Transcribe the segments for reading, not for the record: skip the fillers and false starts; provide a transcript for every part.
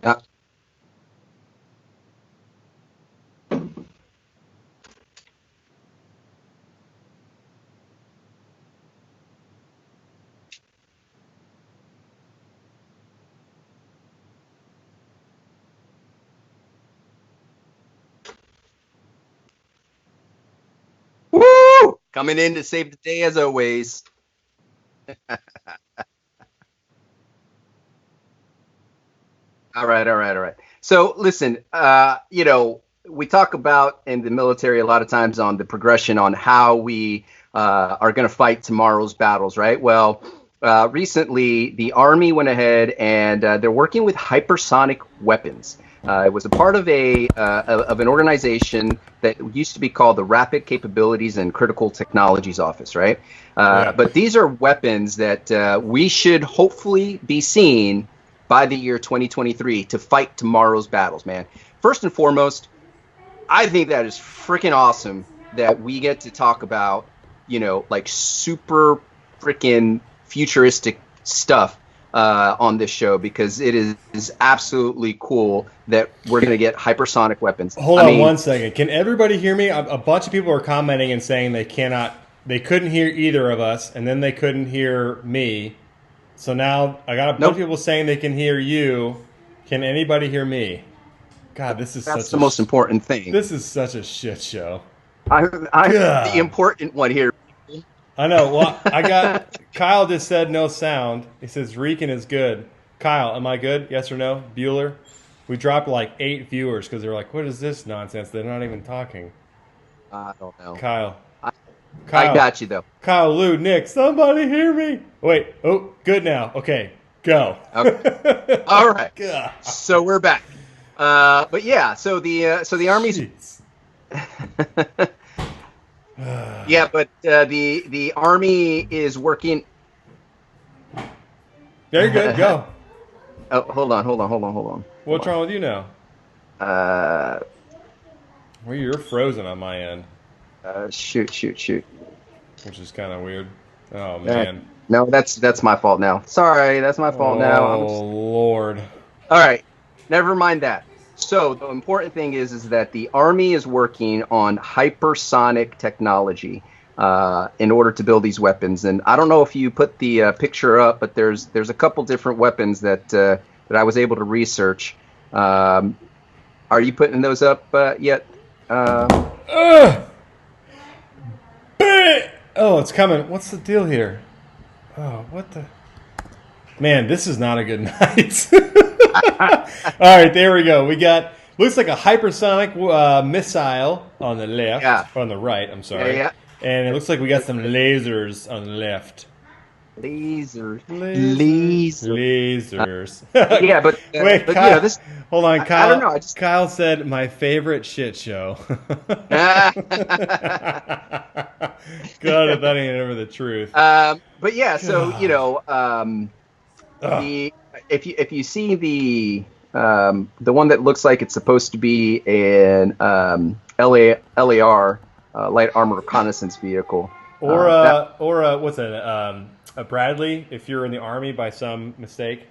Yeah. Woo! Coming in to save the day as always. All right, all right, all right. So listen, we talk about in the military a lot of times on the progression on how we are going to fight tomorrow's battles, right? Well, recently the Army went ahead and they're working with hypersonic weapons. It was a part of of an organization that used to be called the Rapid Capabilities and Critical Technologies Office, right? Yeah. But these are weapons that we should hopefully be seeing by the year 2023 to fight tomorrow's battles, man. First and foremost, I think that is freaking awesome that we get to talk about, like super freaking futuristic stuff on this show because it is absolutely cool that we're going to get hypersonic weapons. Hold on one second. Can everybody hear me? A bunch of people are commenting and saying they couldn't hear either of us, and then they couldn't hear me. So now I got a bunch of people saying they can hear you. Can anybody hear me? God, that's the most important thing. This is such a shit show. I'm the important one here. I know. Well, Kyle just said no sound. He says Reekin is good. Kyle, am I good? Yes or no? Bueller? We dropped like 8 viewers because they're like, what is this nonsense? They're not even talking. I don't know. Kyle, I got you, though. Kyle, Lou, Nick, somebody hear me. Wait. Oh, good now. Okay, go. Okay. All right. So we're back. But yeah, so the Army's... yeah, but the Army is working... There you go. Go. Oh, hold on. What's wrong with you now? Well, you're frozen on my end. Shoot. Which is kind of weird. Oh, man. No, that's my fault now. Sorry, that's my fault now. Oh, Lord. All right, never mind that. So the important thing is that the Army is working on hypersonic technology in order to build these weapons. And I don't know if you put the picture up, but there's a couple different weapons that I was able to research. Are you putting those up yet? Oh, it's coming. What's the deal here? Oh, what the... Man, this is not a good night. All right, there we go. We got... Looks like a hypersonic missile on the left. Yeah. On the right, I'm sorry. Yeah. And it looks like we got some lasers on the left. Lasers. Yeah, but wait, but, Kyle, this. Hold on, Kyle. I don't know. Kyle said my favorite shit show. God, if that ain't ever the truth. But yeah, so if you see the one that looks like it's supposed to be an LAR light armor reconnaissance vehicle, or what's it? A Bradley, if you're in the Army by some mistake.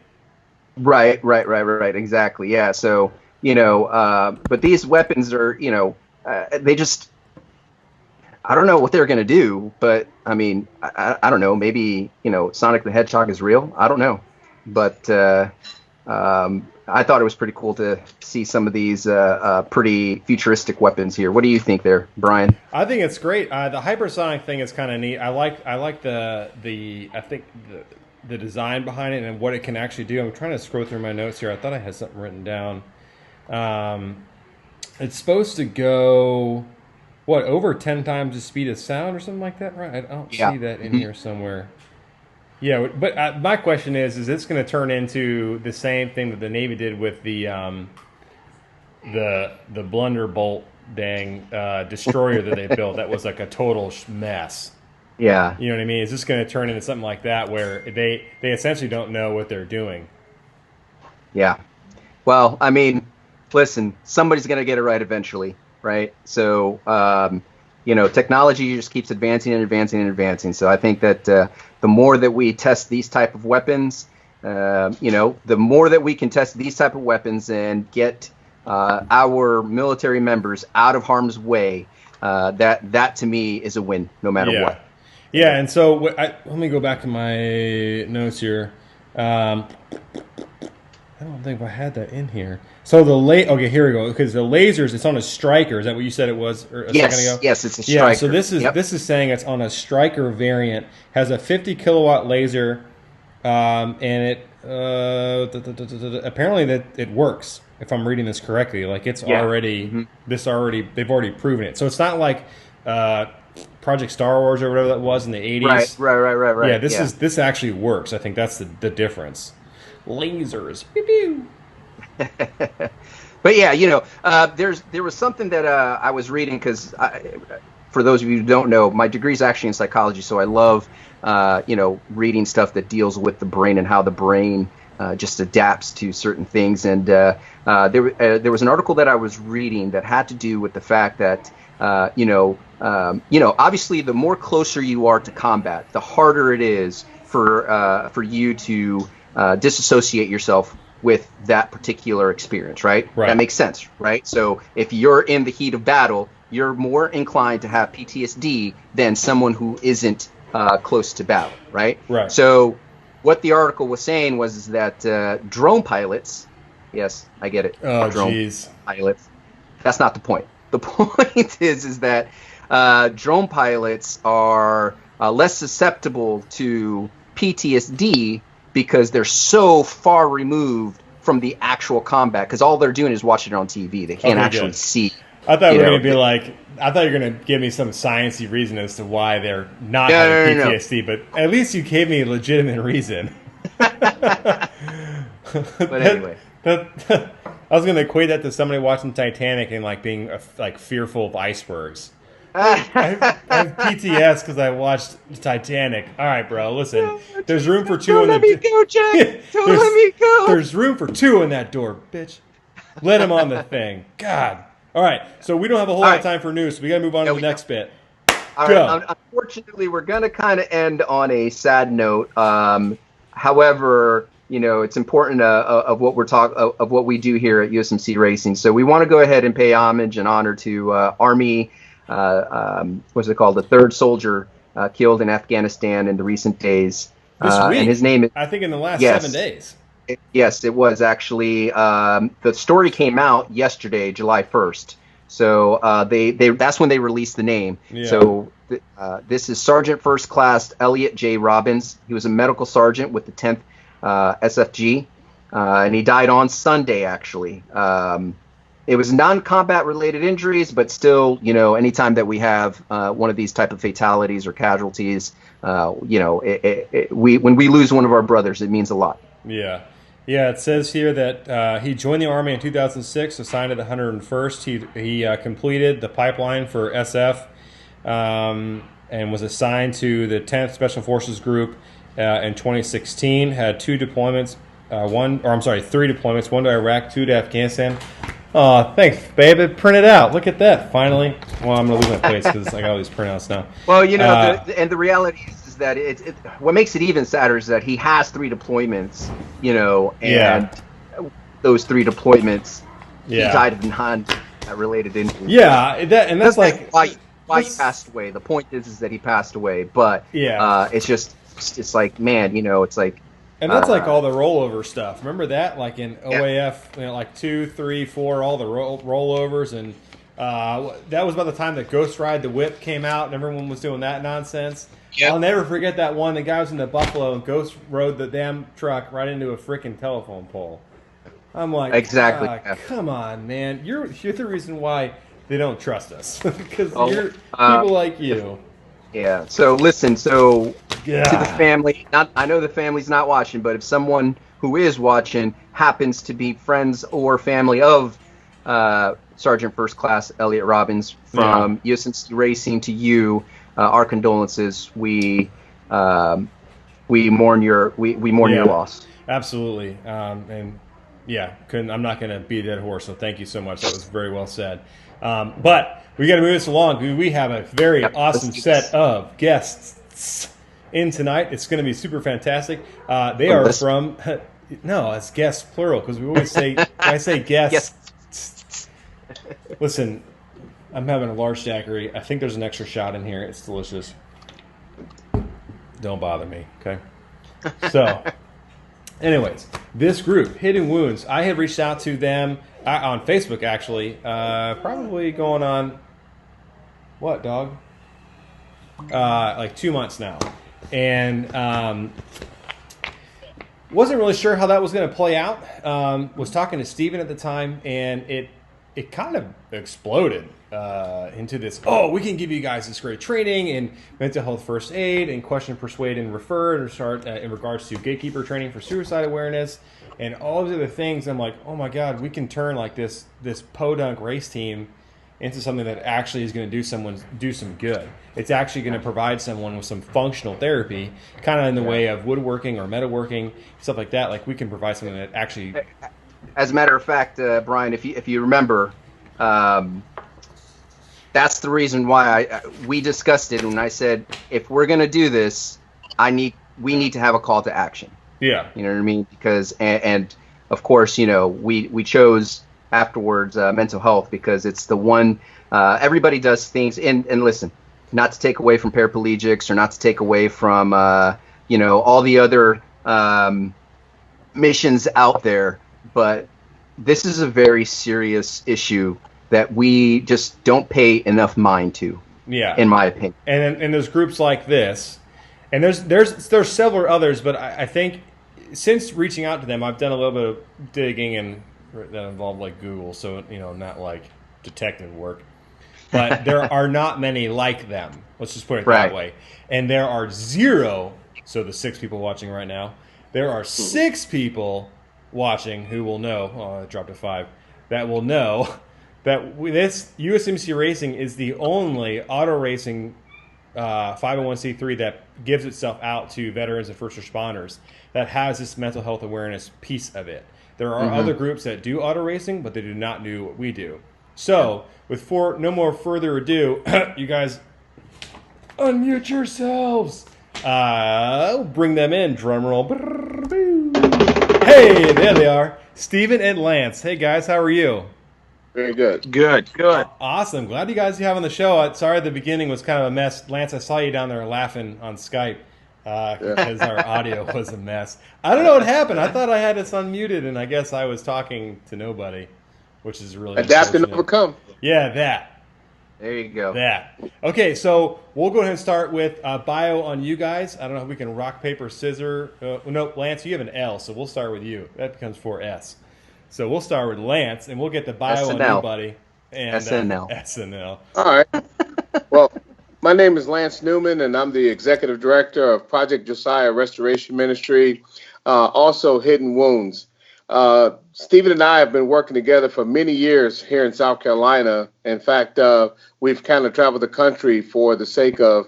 Right, exactly. Yeah, so but these weapons are they just, I don't know what they're gonna do, but I mean I don't know, maybe Sonic the Hedgehog is real. I don't know, but I thought it was pretty cool to see some of these pretty futuristic weapons here. What do you think there, Brian? I think it's great. The hypersonic thing is kind of neat. I like the design behind it and what it can actually do. I'm trying to scroll through my notes here. I thought I had something written down. It's supposed to go over 10 times the speed of sound or something like that, right? I don't see that in here somewhere. Yeah, but my question is this going to turn into the same thing that the Navy did with the Blunderbolt dang destroyer that they built? That was like a total mess. Yeah. You know what I mean? Is this going to turn into something like that where they essentially don't know what they're doing? Yeah. Well, I mean, listen, somebody's going to get it right eventually, right? So, technology just keeps advancing and advancing and advancing. So I think that the more that we test these type of weapons, the more that we can test these type of weapons and get our military members out of harm's way, that to me is a win, no matter what. Yeah, and so let me go back to my notes here. I don't think I had that in here. So okay, here we go. Because the lasers, it's on a Striker. Is that what you said it was a second ago? Yes, it's a Striker. Yeah, so this is saying it's on a Striker variant. Has a 50 kilowatt laser, and it apparently that it works. If I'm reading this correctly, like it's already they've already proven it. So it's not like Project Star Wars or whatever that was in the 80s. Right. Yeah, this actually works. I think that's the difference. Lasers. Pew, pew. But yeah, there was something that I was reading because for those of you who don't know, my degree is actually in psychology, so I love reading stuff that deals with the brain and how the brain just adapts to certain things. And there was an article that I was reading that had to do with the fact that obviously the more closer you are to combat, the harder it is for you to disassociate yourself with that particular experience, right? That makes sense, right? So if you're in the heat of battle, you're more inclined to have PTSD than someone who isn't close to battle, right? So what the article was saying was that drone pilots, yes, I get it. Drone pilots. That's not the point. The point is that drone pilots are less susceptible to PTSD because they're so far removed from the actual combat. Because all they're doing is watching it on TV. They can't actually see. I thought you were going to be like, I thought you were going to give me some sciencey reason as to why they're not having PTSD. But at least you gave me a legitimate reason. But anyway. I was going to equate that to somebody watching Titanic and like being like fearful of icebergs. I have PTS because I watched Titanic. All right, bro. Listen, there's room for two. Don't let me go, Jack. Don't let me go. There's room for two in that door, bitch. Let him on the thing. God. All right. So we don't have a whole lot of time for news. So we got to move on to the next bit. All right. Unfortunately, we're going to kind of end on a sad note. However, it's important of what of what we do here at USMC Racing. So we want to go ahead and pay homage and honor to Army. What's it called? The third soldier killed in Afghanistan in the recent days. This week, and his name is, I think, in the last 7 days. Yes, it was actually. The story came out yesterday, July 1st. So they that's when they released the name. Yeah. So this is Sergeant First Class Elliot J. Robbins. He was a medical sergeant with the 10th SFG, and he died on Sunday, actually. It was non-combat related injuries, but still, anytime that we have one of these type of fatalities or casualties, when we lose one of our brothers, it means a lot. Yeah. Yeah, it says here that he joined the Army in 2006, assigned to the 101st. He completed the pipeline for SF and was assigned to the 10th Special Forces Group in 2016. Had three deployments, one to Iraq, two to Afghanistan. Oh, thanks, babe. It printed out. Look at that, finally. Well, I'm going to lose my place because I got all these printouts now. Well, and the reality is that what makes it even sadder is that he has three deployments, and those three deployments, he died of non-related injuries. Yeah, that's like why he passed away. The point is that he passed away, but it's like, man, it's like. And that's like all the rollover stuff. Remember that? Like in OAF, like 2, 3, 4, all the rollovers. And that was about the time that Ghost Ride the Whip came out and everyone was doing that nonsense. Yep. I'll never forget that one. The guy was in the Buffalo and Ghost rode the damn truck right into a freaking telephone pole. I'm like, exactly. Come on, man. You're the reason why they don't trust us. Because you're people like you. Yeah. So listen. To the family. I know the family's not watching, but if someone who is watching happens to be friends or family of Sergeant First Class Elliot Robbins from USMC Racing to you, our condolences. We mourn your your loss. Absolutely. And yeah, I'm not going to beat a dead horse. So thank you so much. That was very well said. But we got to move this along. We have a very awesome set of guests in tonight. It's going to be super fantastic. They are from. No, it's guests plural because we always say I say guests. Yes. Listen, I'm having a large daiquiri. I think there's an extra shot in here. It's delicious. Don't bother me, okay? So, anyways, this group, Hidden Wounds, I had reached out to them on Facebook, actually, probably going on, what, dog? Like 2 months now. And wasn't really sure how that was going to play out. Was talking to Steven at the time, and it kind of exploded into this, we can give you guys this great training in mental health first aid and question, persuade, and refer, and start in regards to gatekeeper training for suicide awareness and all of the other things. I'm like, oh my God, we can turn like this podunk race team into something that actually is going to do some good. It's actually going to provide someone with some functional therapy, kind of in the way of woodworking or metalworking, stuff like that. Like we can provide something that actually. As a matter of fact, Brian, if you remember, that's the reason why we discussed it, and I said if we're going to do this, we need to have a call to action. Yeah, you know what I mean? Because and of course, we chose afterwards mental health because it's the one everybody does things. And listen, not to take away from paraplegics or not to take away from all the other missions out there, but this is a very serious issue that we just don't pay enough mind to. Yeah, in my opinion. And there's groups like this, and there's several others, but I think since reaching out to them, I've done a little bit of digging and that involved like Google, so not like detective work, but there are not many like them. Let's just put it that way. And there are zero. So the 6 people watching right now, there are 6 people watching who will know. Oh, I dropped to 5. That will know that this USMC Racing is the only auto racing 501c3 that gives itself out to veterans and first responders that has this mental health awareness piece of it. There are other groups that do auto racing, but they do not do what we do. So, with no more further ado, you guys unmute yourselves. Bring them in. Drum roll. Hey, there they are. Steven and Lance. Hey, guys, how are you? Very good. Good. Awesome. Glad you guys have on the show. Sorry the beginning was kind of a mess. Lance, I saw you down there laughing on Skype because our audio was a mess. I don't know what happened. I thought I had us unmuted, and I guess I was talking to nobody, which is really adapt and overcome. Yeah, that. There you go. That. Okay, so we'll go ahead and start with bio on you guys. I don't know if we can rock, paper, scissors. No, Lance, you have an L, so we'll start with you. That becomes 4S. So we'll start with Lance, and we'll get the bio on you, buddy. And, SNL. SNL. All right. Well, my name is Lance Newman, and I'm the Executive Director of Project Josiah Restoration Ministry, also Hidden Wounds. Stephen and I have been working together for many years here in South Carolina. In fact, we've kind of traveled the country for the sake of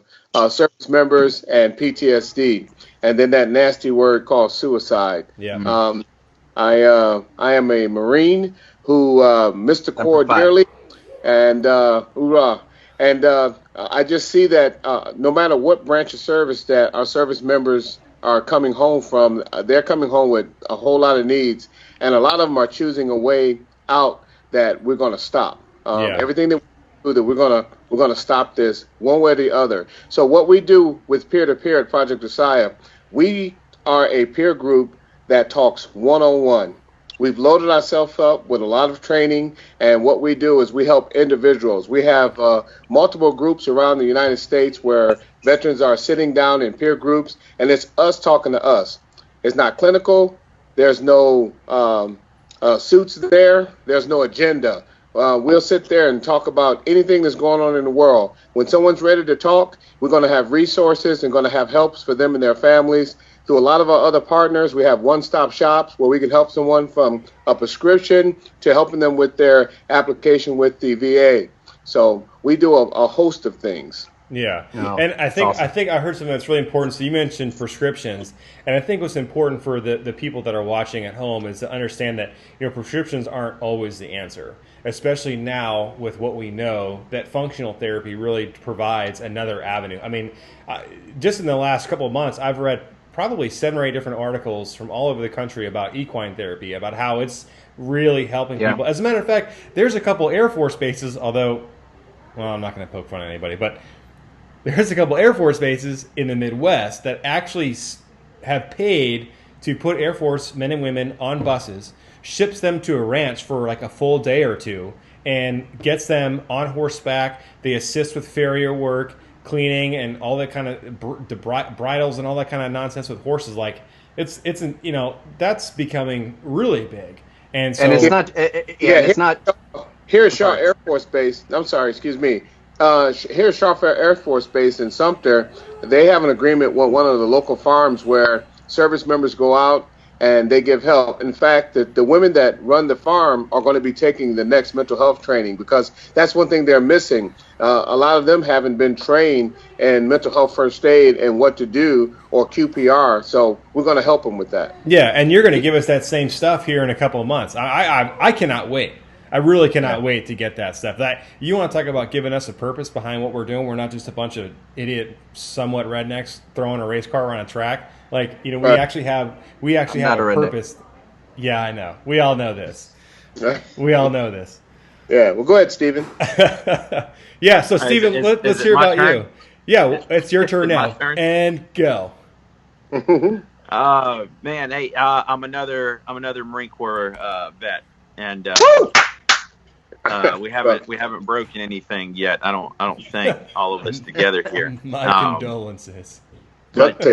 service members and PTSD, and then that nasty word called suicide. Yeah. I am a Marine who missed the Corps dearly, and hoorah! And I just see that no matter what branch of service that our service members are coming home from, they're coming home with a whole lot of needs, and a lot of them are choosing a way out that we're going to stop. Everything that we do, that we're gonna stop this one way or the other. So what we do with peer-to-peer at Project Josiah, we are a peer group that talks one-on-one. We've loaded ourselves up with a lot of training, and what we do is we help individuals. We have multiple groups around the United States where veterans are sitting down in peer groups, and it's us talking to us. It's not clinical. There's no suits there. There's no agenda. We'll sit there and talk about anything that's going on in the world. When someone's ready to talk, we're going to have resources and going to have helps for them and their families. Through a lot of our other partners, we have one-stop shops where we can help someone from a prescription to helping them with their application with the VA. So we do a host of things. Yeah, No, and I think awesome. I heard something that's really important. So you mentioned prescriptions, and I think what's important for the people that are watching at home is to understand that prescriptions aren't always the answer, especially now with what we know that functional therapy really provides another avenue. I mean, just in the last couple of months, I've read probably 7 or 8 different articles from all over the country about equine therapy, about how it's really helping people. As a matter of fact, there's a couple Air Force bases, although, well, I'm not going to poke fun at anybody, but there's a couple Air Force bases in the Midwest that actually have paid to put Air Force men and women on buses, ships them to a ranch for like a full day or two, and gets them on horseback. They assist with farrier work, cleaning, and all that kind of bridles and all that kind of nonsense with horses. Like it's that's becoming really big. And so, and it's not. It's not. Here at Shaw Air Force Base. I'm sorry. Excuse me. Here at Shaw Air Force Base in Sumter, they have an agreement with one of the local farms where service members go out and they give help. In fact, the women that run the farm are going to be taking the next mental health training, because that's one thing they're missing. A lot of them haven't been trained in mental health first aid and what to do, or QPR. So we're going to help them with that. Yeah, and you're going to give us that same stuff here in a couple of months. I cannot wait. I really cannot wait to get that stuff. You want to talk about giving us a purpose behind what we're doing? We're not just a bunch of idiot, somewhat rednecks throwing a race car around a track. Like, we actually have a purpose. Yeah, I know. We all know this. We all know this. Yeah. Well, go ahead, Stephen. Yeah. So, Stephen, let's hear about you. Yeah, it's your turn now. And go. Man, hey, I'm another Marine Corps vet, and we haven't broken anything yet. I don't think, all of us together here. My condolences. But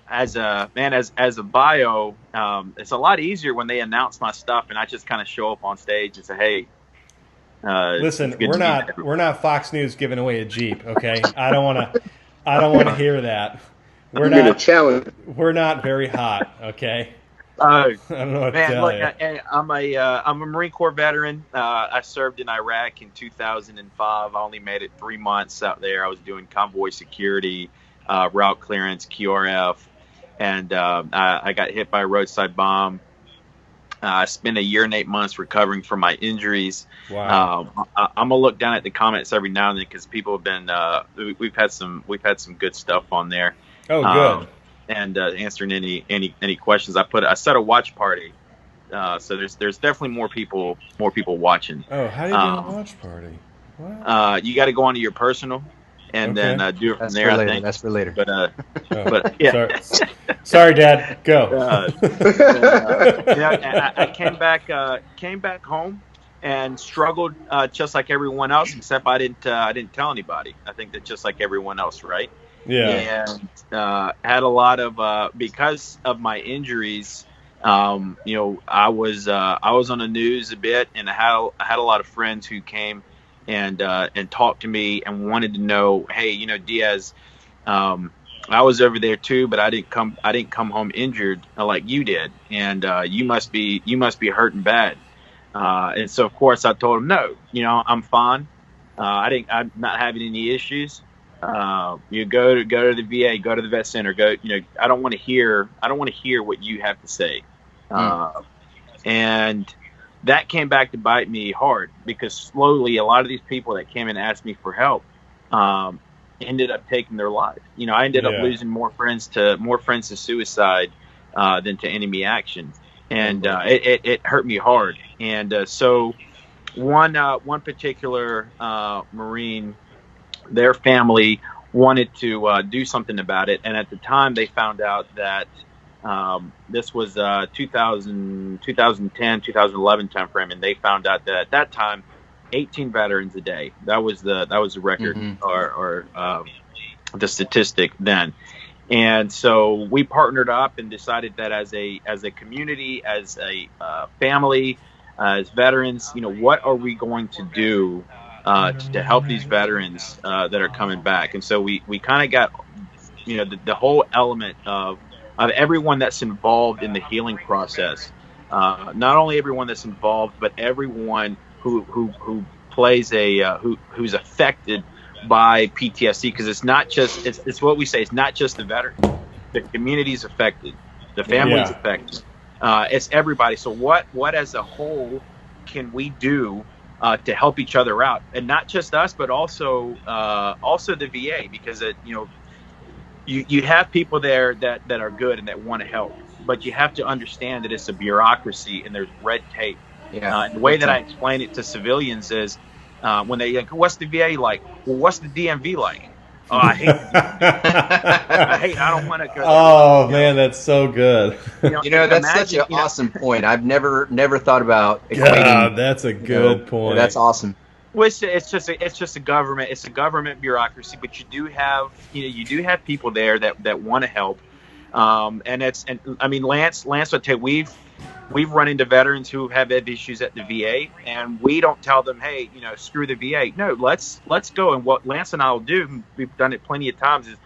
as a bio, it's a lot easier when they announce my stuff and I just kind of show up on stage and say, "Hey, listen, we're not Fox News giving away a Jeep, okay? I don't want to hear that. We're not very hot, okay?" I don't know what to tell you. I'm a Marine Corps veteran. I served in Iraq in 2005. I only made it 3 months out there. I was doing convoy security, route clearance, QRF, and I got hit by a roadside bomb. I spent 1 year and 8 months recovering from my injuries. Wow. I'm gonna look down at the comments every now and then because people have been we've had some good stuff on there. Oh, good. And answering any questions. I set a watch party, so there's definitely more people watching. Oh, how do you do a watch party? What? You got to go onto your personal, and then do it from there. I think that's for later. But but yeah. Sorry, Dad. Go. I came back home and struggled just like everyone else, except I didn't tell anybody. I think that just like everyone else, right? Yeah. And had a lot of because of my injuries. I was on the news a bit, and I had a lot of friends who came and talked to me and wanted to know, hey, Diaz, I was over there too, but I didn't come home injured like you did, and you must be hurting bad. And so of course I told him, no, I'm fine. I'm not having any issues. You go to the VA, go to the vet center, I don't want to hear what you have to say. And that came back to bite me hard, because slowly a lot of these people that came and asked me for help, ended up taking their life. I ended up losing more friends to suicide, than to enemy action. And, it hurt me hard. And, so one particular, Marine, their family wanted to do something about it, and at the time they found out that this was 2010, 2011 timeframe, and they found out that at that time 18 veterans a day. That was the record, or the statistic then. And so we partnered up and decided that as a community, as a family, as veterans, what are we going to do to help these veterans that are coming back? And so we kind of got, the whole element of everyone that's involved in the healing process. Not only everyone that's involved, but everyone who plays who's affected by PTSD, because it's not just it's what we say. It's not just the veteran. The community's affected. The family's affected. It's everybody. So what as a whole can we do to help each other out, and not just us, but also the VA, because you have people there that are good and that want to help, but you have to understand that it's a bureaucracy and there's red tape. And the way that I explain it to civilians is when they like, what's the VA like? Well, what's the DMV like? Oh, I hate the DMV. I don't want to go there. Oh, man, that's so good. That's such an awesome point. I've never thought about equating. God, that's a good point. That's awesome. Well, it's just a government. It's a government bureaucracy, but you do have people there that want to help. Lance will tell you, we've run into veterans who have had issues at the VA, and we don't tell them, hey, screw the VA. No, let's go. And what Lance and I will do, we've done it plenty of times, is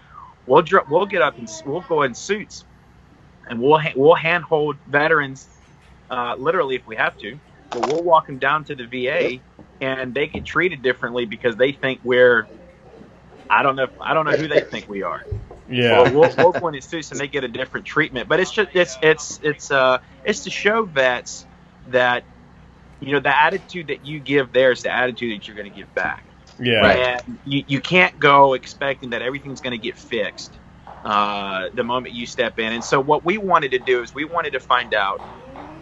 we'll get up and we'll go in suits, and we'll handhold veterans, literally if we have to. But we'll walk them down to the VA, and they get treated differently because they think I don't know who they think we are. Yeah. We'll go in suits and they get a different treatment. But it's just it's to show vets that the attitude that you give there is the attitude that you're going to give back. Yeah. Right. And you can't go expecting that everything's going to get fixed the moment you step in. And so what we wanted to do is we wanted to find out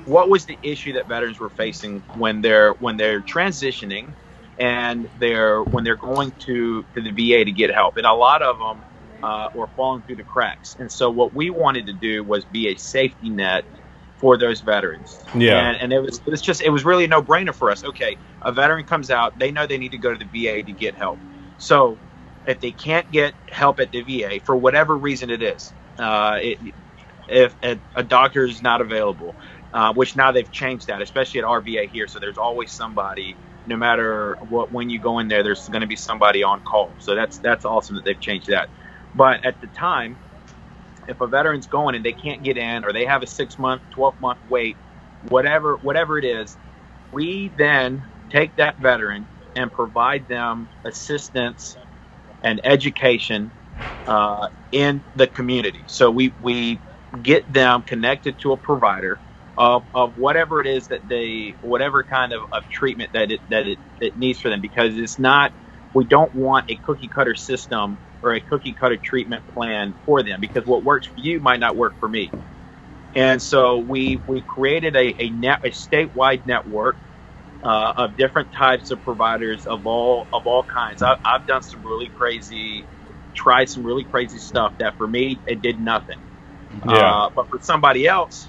what was the issue that veterans were facing when they're transitioning and when they're going to the VA to get help. And a lot of them were falling through the cracks. And so what we wanted to do was be a safety net for those veterans. Yeah. And it was really a no-brainer for us. Okay, a veteran comes out, they know they need to go to the VA to get help. So if they can't get help at the VA for whatever reason it is, if a doctor is not available, which now they've changed that, especially at our VA here. So there's always somebody, no matter when you go in there, there's going to be somebody on call. So that's awesome that they've changed that. But at the time, if a veteran's going and they can't get in, or they have a 6-month, 12-month wait, whatever it is, we then take that veteran and provide them assistance and education in the community. So we get them connected to a provider of whatever it is whatever kind of treatment that it needs for them, because we don't want a cookie cutter system or a cookie cutter treatment plan for them, because what works for you might not work for me. And so we created a statewide network of different types of providers of all kinds. I've done tried some really crazy stuff that for me it did nothing. Yeah. But for somebody else,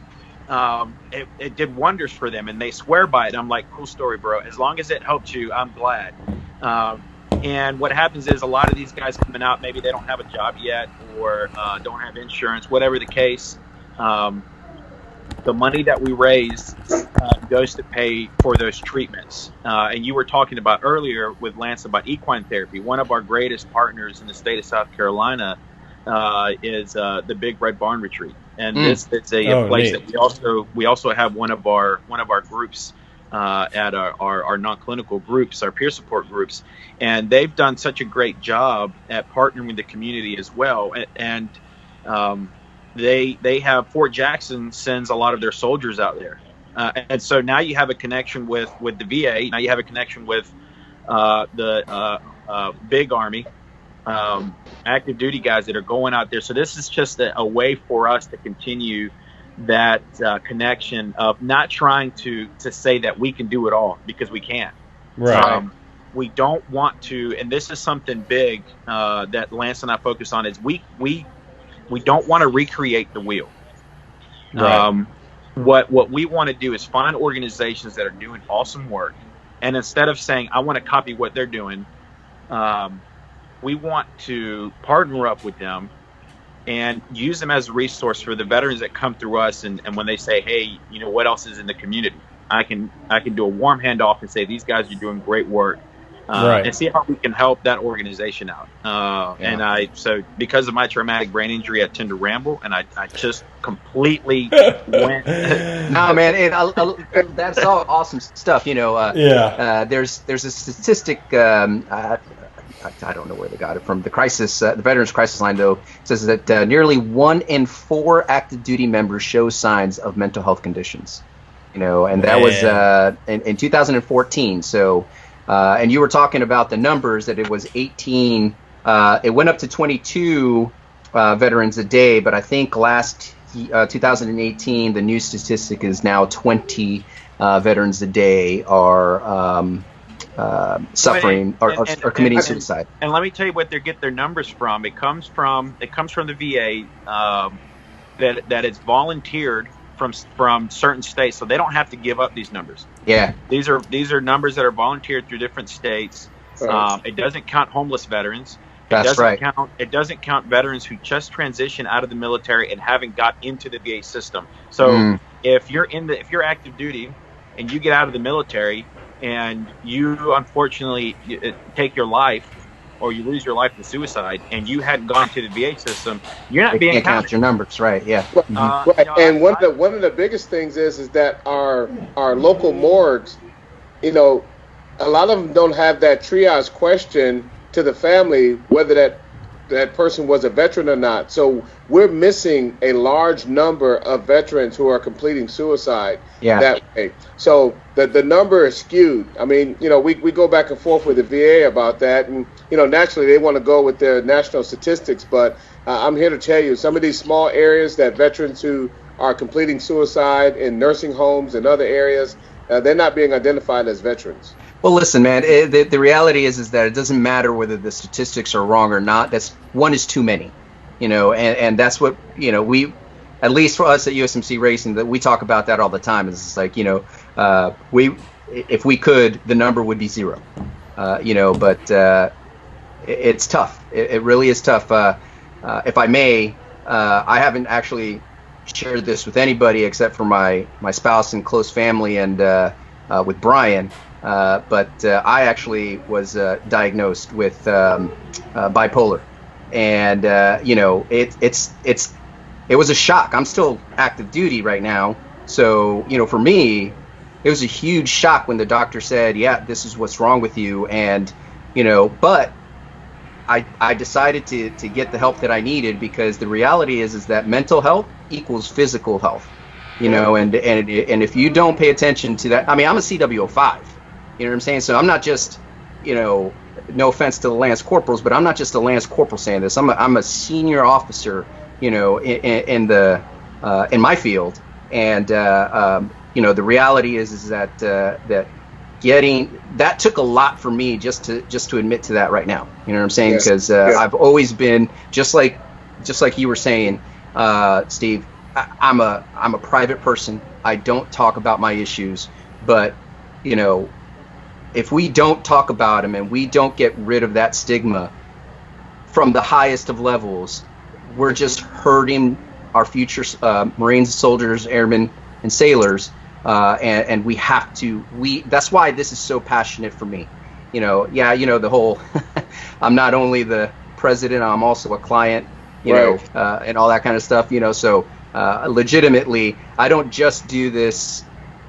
it did wonders for them, and they swear by it. I'm like, cool story, bro. As long as it helped you, I'm glad. And what happens is a lot of these guys coming out, maybe they don't have a job yet, or don't have insurance, whatever the case. The money that we raise goes to pay for those treatments. And you were talking about earlier with Lance about equine therapy. One of our greatest partners in the state of South Carolina is the Big Red Barn Retreat, and it's a place neat. That we also have one of our groups at our non-clinical groups, our peer support groups, and they've done such a great job at partnering with the community as well. And they have Fort Jackson sends a lot of their soldiers out there, and so now you have a connection with the VA. Now you have a connection with the big Army. Active duty guys that are going out there. So this is just a way for us to continue that connection of not trying to say that we can do it all, because we can't. Right. We don't want to, and this is something big that Lance and I focus on, is we don't want to recreate the wheel. Right. What we want to do is find organizations that are doing awesome work, and instead of saying I want to copy what they're doing, we want to partner up with them and use them as a resource for the veterans that come through us. And when they say, hey, what else is in the community? I can do a warm handoff and say, these guys are doing great work. and see how we can help that organization out. And so because of my traumatic brain injury, I tend to ramble, and I just completely went. No, man, that's all awesome stuff. There's a statistic. I don't know where they got it from. The Veterans Crisis Line, though, says that nearly 1 in 4 active duty members show signs of mental health conditions. And that was in 2014. So, and you were talking about the numbers, that it was 18. It went up to 22 veterans a day, but I think last 2018, the new statistic is now 20 veterans a day are suffering or committing suicide. And let me tell you what they get their numbers from. It comes from the VA that it's volunteered from certain states, so they don't have to give up these numbers. Yeah, these are numbers that are volunteered through different states. It doesn't count homeless veterans. That's right. It doesn't count veterans who just transitioned out of the military and haven't got into the VA system. So if you're active duty and you get out of the military and you unfortunately take your life, or you lose your life to suicide, and you hadn't gone to the VA system, you're not being counted. Count your numbers, right? Yeah. Right. And one of the biggest things is that our local morgues, a lot of them don't have that triage question to the family whether that person was a veteran or not. So we're missing a large number of veterans who are completing suicide that way. So the number is skewed. I mean, we go back and forth with the VA about that, and naturally they want to go with their national statistics, but I'm here to tell you, some of these small areas that veterans who are completing suicide in nursing homes and other areas, they're not being identified as veterans. Well, listen, man, the reality is that it doesn't matter whether the statistics are wrong or not. One is too many, and that's what, we, at least for us at USMC Racing, that we talk about that all the time. It's like, if we could, the number would be 0, but it's tough. It really is tough. If I may, I haven't actually shared this with anybody except for my spouse and close family and with Brian. But I actually was diagnosed with bipolar, and it was a shock. I'm still active duty right now, so for me, it was a huge shock when the doctor said, "Yeah, this is what's wrong with you," and but I decided to get the help that I needed, because the reality is that mental health equals physical health, and if you don't pay attention to that, I mean, I'm a CW05. You know what I'm saying? So I'm not just, no offense to the Lance Corporals, but I'm not just a Lance Corporal saying this. I'm a senior officer, in my field, and the reality is that that took a lot for me just to admit to that right now. You know what I'm saying? Because I've always been just like you were saying, Steve. I'm a private person. I don't talk about my issues, but if we don't talk about them and we don't get rid of that stigma from the highest of levels, we're just hurting our future Marines, soldiers, airmen, and sailors. And we have to. That's why this is so passionate for me. The whole. I'm not only the president, I'm also a client. And all that kind of stuff. So legitimately, I don't just do this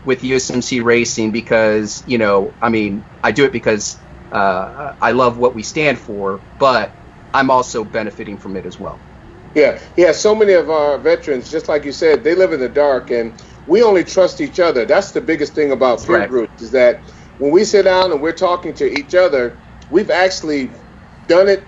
with USMC Racing because, I do it because I love what we stand for, but I'm also benefiting from it as well. Yeah. So many of our veterans, just like you said, they live in the dark, and we only trust each other. That's the biggest thing about peer groups, is that when we sit down and we're talking to each other, we've actually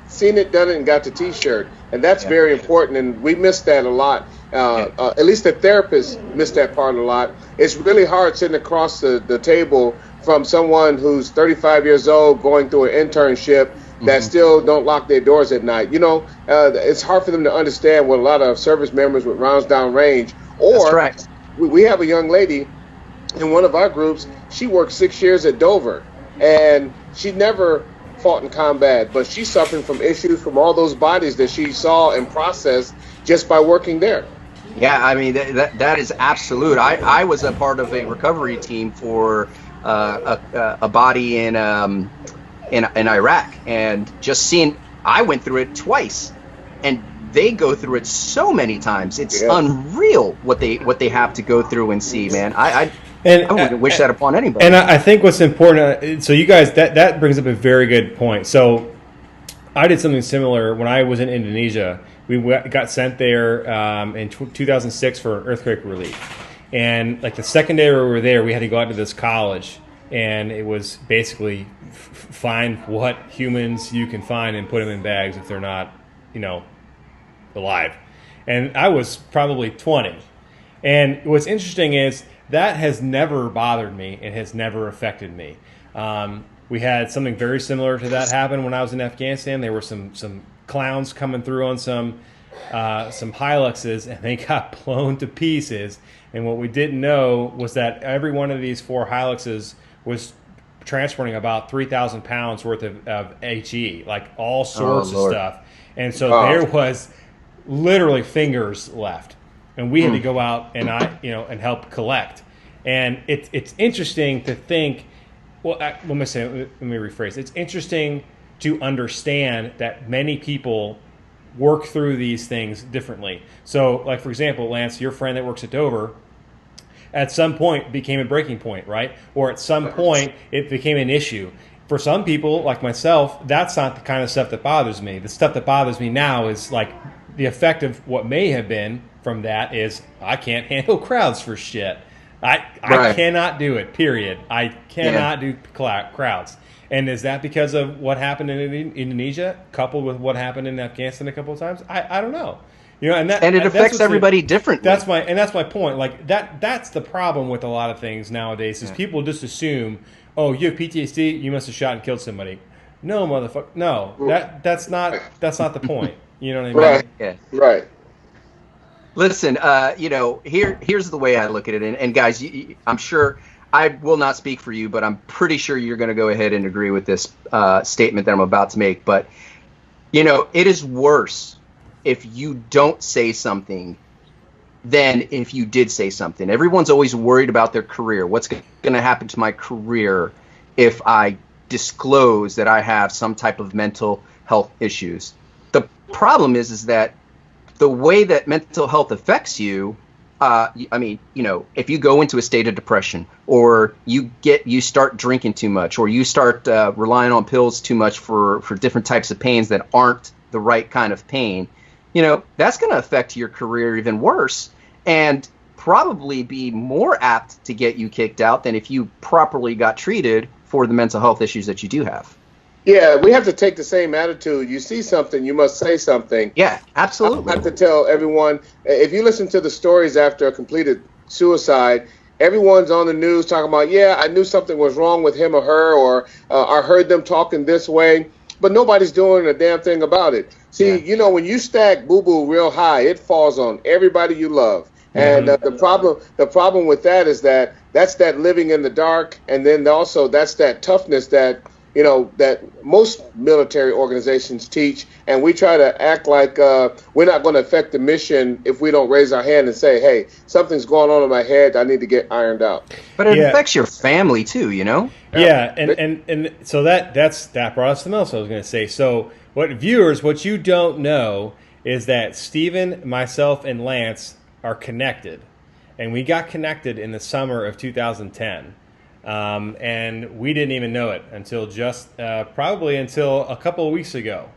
seen it, done it, and got the T-shirt. And that's very important, and we miss that a lot. At least the therapists miss that part a lot. It's really hard sitting across the table from someone who's 35 years old going through an internship that still don't lock their doors at night. It's hard for them to understand what a lot of service members with rounds down range. Or we have a young lady in one of our groups. She worked 6 years at Dover, and she never fought in combat, but she's suffering from issues from all those bodies that she saw and processed just by working there. Yeah, I mean, that is absolute. I was a part of a recovery team for a body in in Iraq, and just seeing, I went through it twice, and they go through it so many times. It's unreal what they have to go through and see, man. I wouldn't wish that upon anybody. And I think what's important, so you guys, that brings up a very good point. So I did something similar when I was in Indonesia. We got sent there in 2006 for earthquake relief. And like the second day we were there, we had to go out to this college, and it was basically find what humans you can find and put them in bags if they're not, alive. And I was probably 20. And what's interesting is that has never bothered me. It has never affected me. We had something very similar to that happen when I was in Afghanistan. There were some clowns coming through on some Hiluxes, and they got blown to pieces. And what we didn't know was that every one of these 4 Hiluxes was transporting about 3,000 pounds worth of HE, like all sorts of stuff. And so there was literally fingers left, and we had to go out and and help collect. And it's interesting to think. Well, let me rephrase. It's interesting to understand that many people work through these things differently. So, like, for example, Lance, your friend that works at Dover, at some point became a breaking point, right? Or at some point it became an issue. For some people, like myself, that's not the kind of stuff that bothers me. The stuff that bothers me now is like the effect of what may have been from that is I can't handle crowds for shit. I cannot do it, period. I cannot do crowds. And is that because of what happened in Indonesia, coupled with what happened in Afghanistan a couple of times? I don't know. And it affects everybody differently. That's my point. Like that's the problem with a lot of things nowadays is people just assume, oh, you have PTSD, you must have shot and killed somebody. No, motherfucker. No, that's not the point. You know what I mean? Right. Yeah. Right. Listen, here's the way I look at it, and guys, I'm sure I will not speak for you, but I'm pretty sure you're going to go ahead and agree with this statement that I'm about to make. But it is worse if you don't say something than if you did say something. Everyone's always worried about their career. What's going to happen to my career if I disclose that I have some type of mental health issues? The problem is that the way that mental health affects you, if you go into a state of depression, or you start drinking too much, or you start relying on pills too much for different types of pains that aren't the right kind of pain, that's going to affect your career even worse, and probably be more apt to get you kicked out than if you properly got treated for the mental health issues that you do have. Yeah, we have to take the same attitude. You see something, you must say something. Yeah, absolutely. I have to tell everyone, if you listen to the stories after a completed suicide, everyone's on the news talking about, I knew something was wrong with him or her, or I heard them talking this way, but nobody's doing a damn thing about it. See, when you stack boo-boo real high, it falls on everybody you love. And the problem with that is that's that living in the dark, and then also that's that toughness that that most military organizations teach, and we try to act like we're not going to affect the mission if we don't raise our hand and say, hey, something's going on in my head, I need to get ironed out. But it affects your family too, Yeah, and so that brought us to the else I was going to say. So what you don't know is that Stephen, myself, and Lance are connected. And we got connected in the summer of 2010. And we didn't even know it until probably until a couple of weeks ago.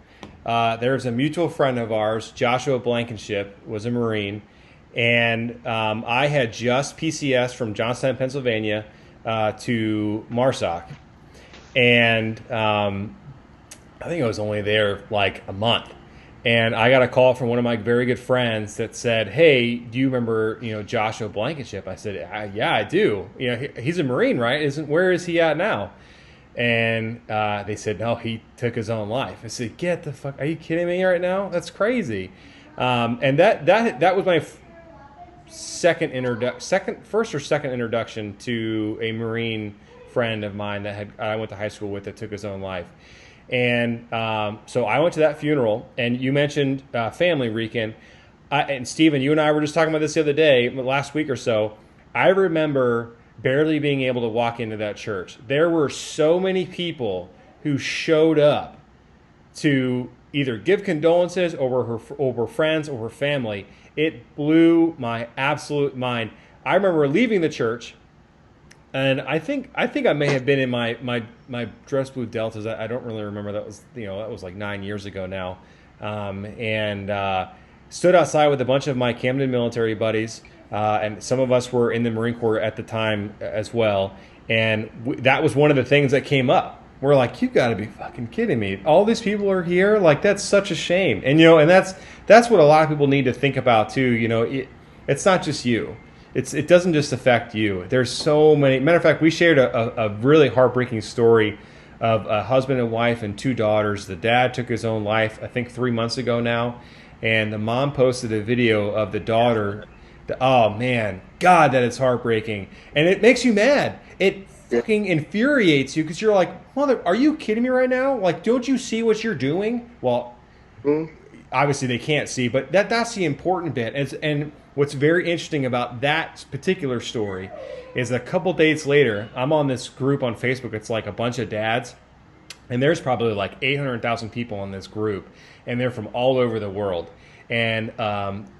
There's a mutual friend of ours, Joshua Blankenship, was a Marine, and I had just PCS from Johnstown, Pennsylvania, to MARSOC, and I think I was only there like a month. And I got a call from one of my very good friends that said, hey, do you remember, Joshua Blankenship? I said, yeah, I do. He's a Marine, right? Where is he at now? And they said, no, he took his own life. I said, get the fuck, are you kidding me right now? That's crazy. And that was my first or second introduction to a Marine friend of mine that I went to high school with that took his own life. And so I went to that funeral, and you mentioned family, Rican. And Stephen, you and I were just talking about this the other day, last week or so. I remember barely being able to walk into that church. There were so many people who showed up to either give condolences over friends or her family. It blew my absolute mind. I remember leaving the church, and I think I may have been in my dress blue Deltas. I don't really remember. That was like 9 years ago now, and stood outside with a bunch of my Camden military buddies, and some of us were in the Marine Corps at the time as well. And that was one of the things that came up. We're like, you got to be fucking kidding me! All these people are here. Like, that's such a shame. And and that's what a lot of people need to think about too. It's not just you. It doesn't just affect you. There's so many. Matter of fact, we shared a really heartbreaking story of a husband and wife and 2 daughters. The dad took his own life, I think 3 months ago now, and the mom posted a video of the daughter. Oh man, God, that is heartbreaking, and it makes you mad. It fucking infuriates you because you're like, mother, are you kidding me right now? Like, don't you see what you're doing? Well, obviously they can't see, but that's the important bit. And what's very interesting about that particular story is a couple days later, I'm on this group on Facebook. It's like a bunch of dads, and there's probably like 800,000 people in this group, and they're from all over the world. And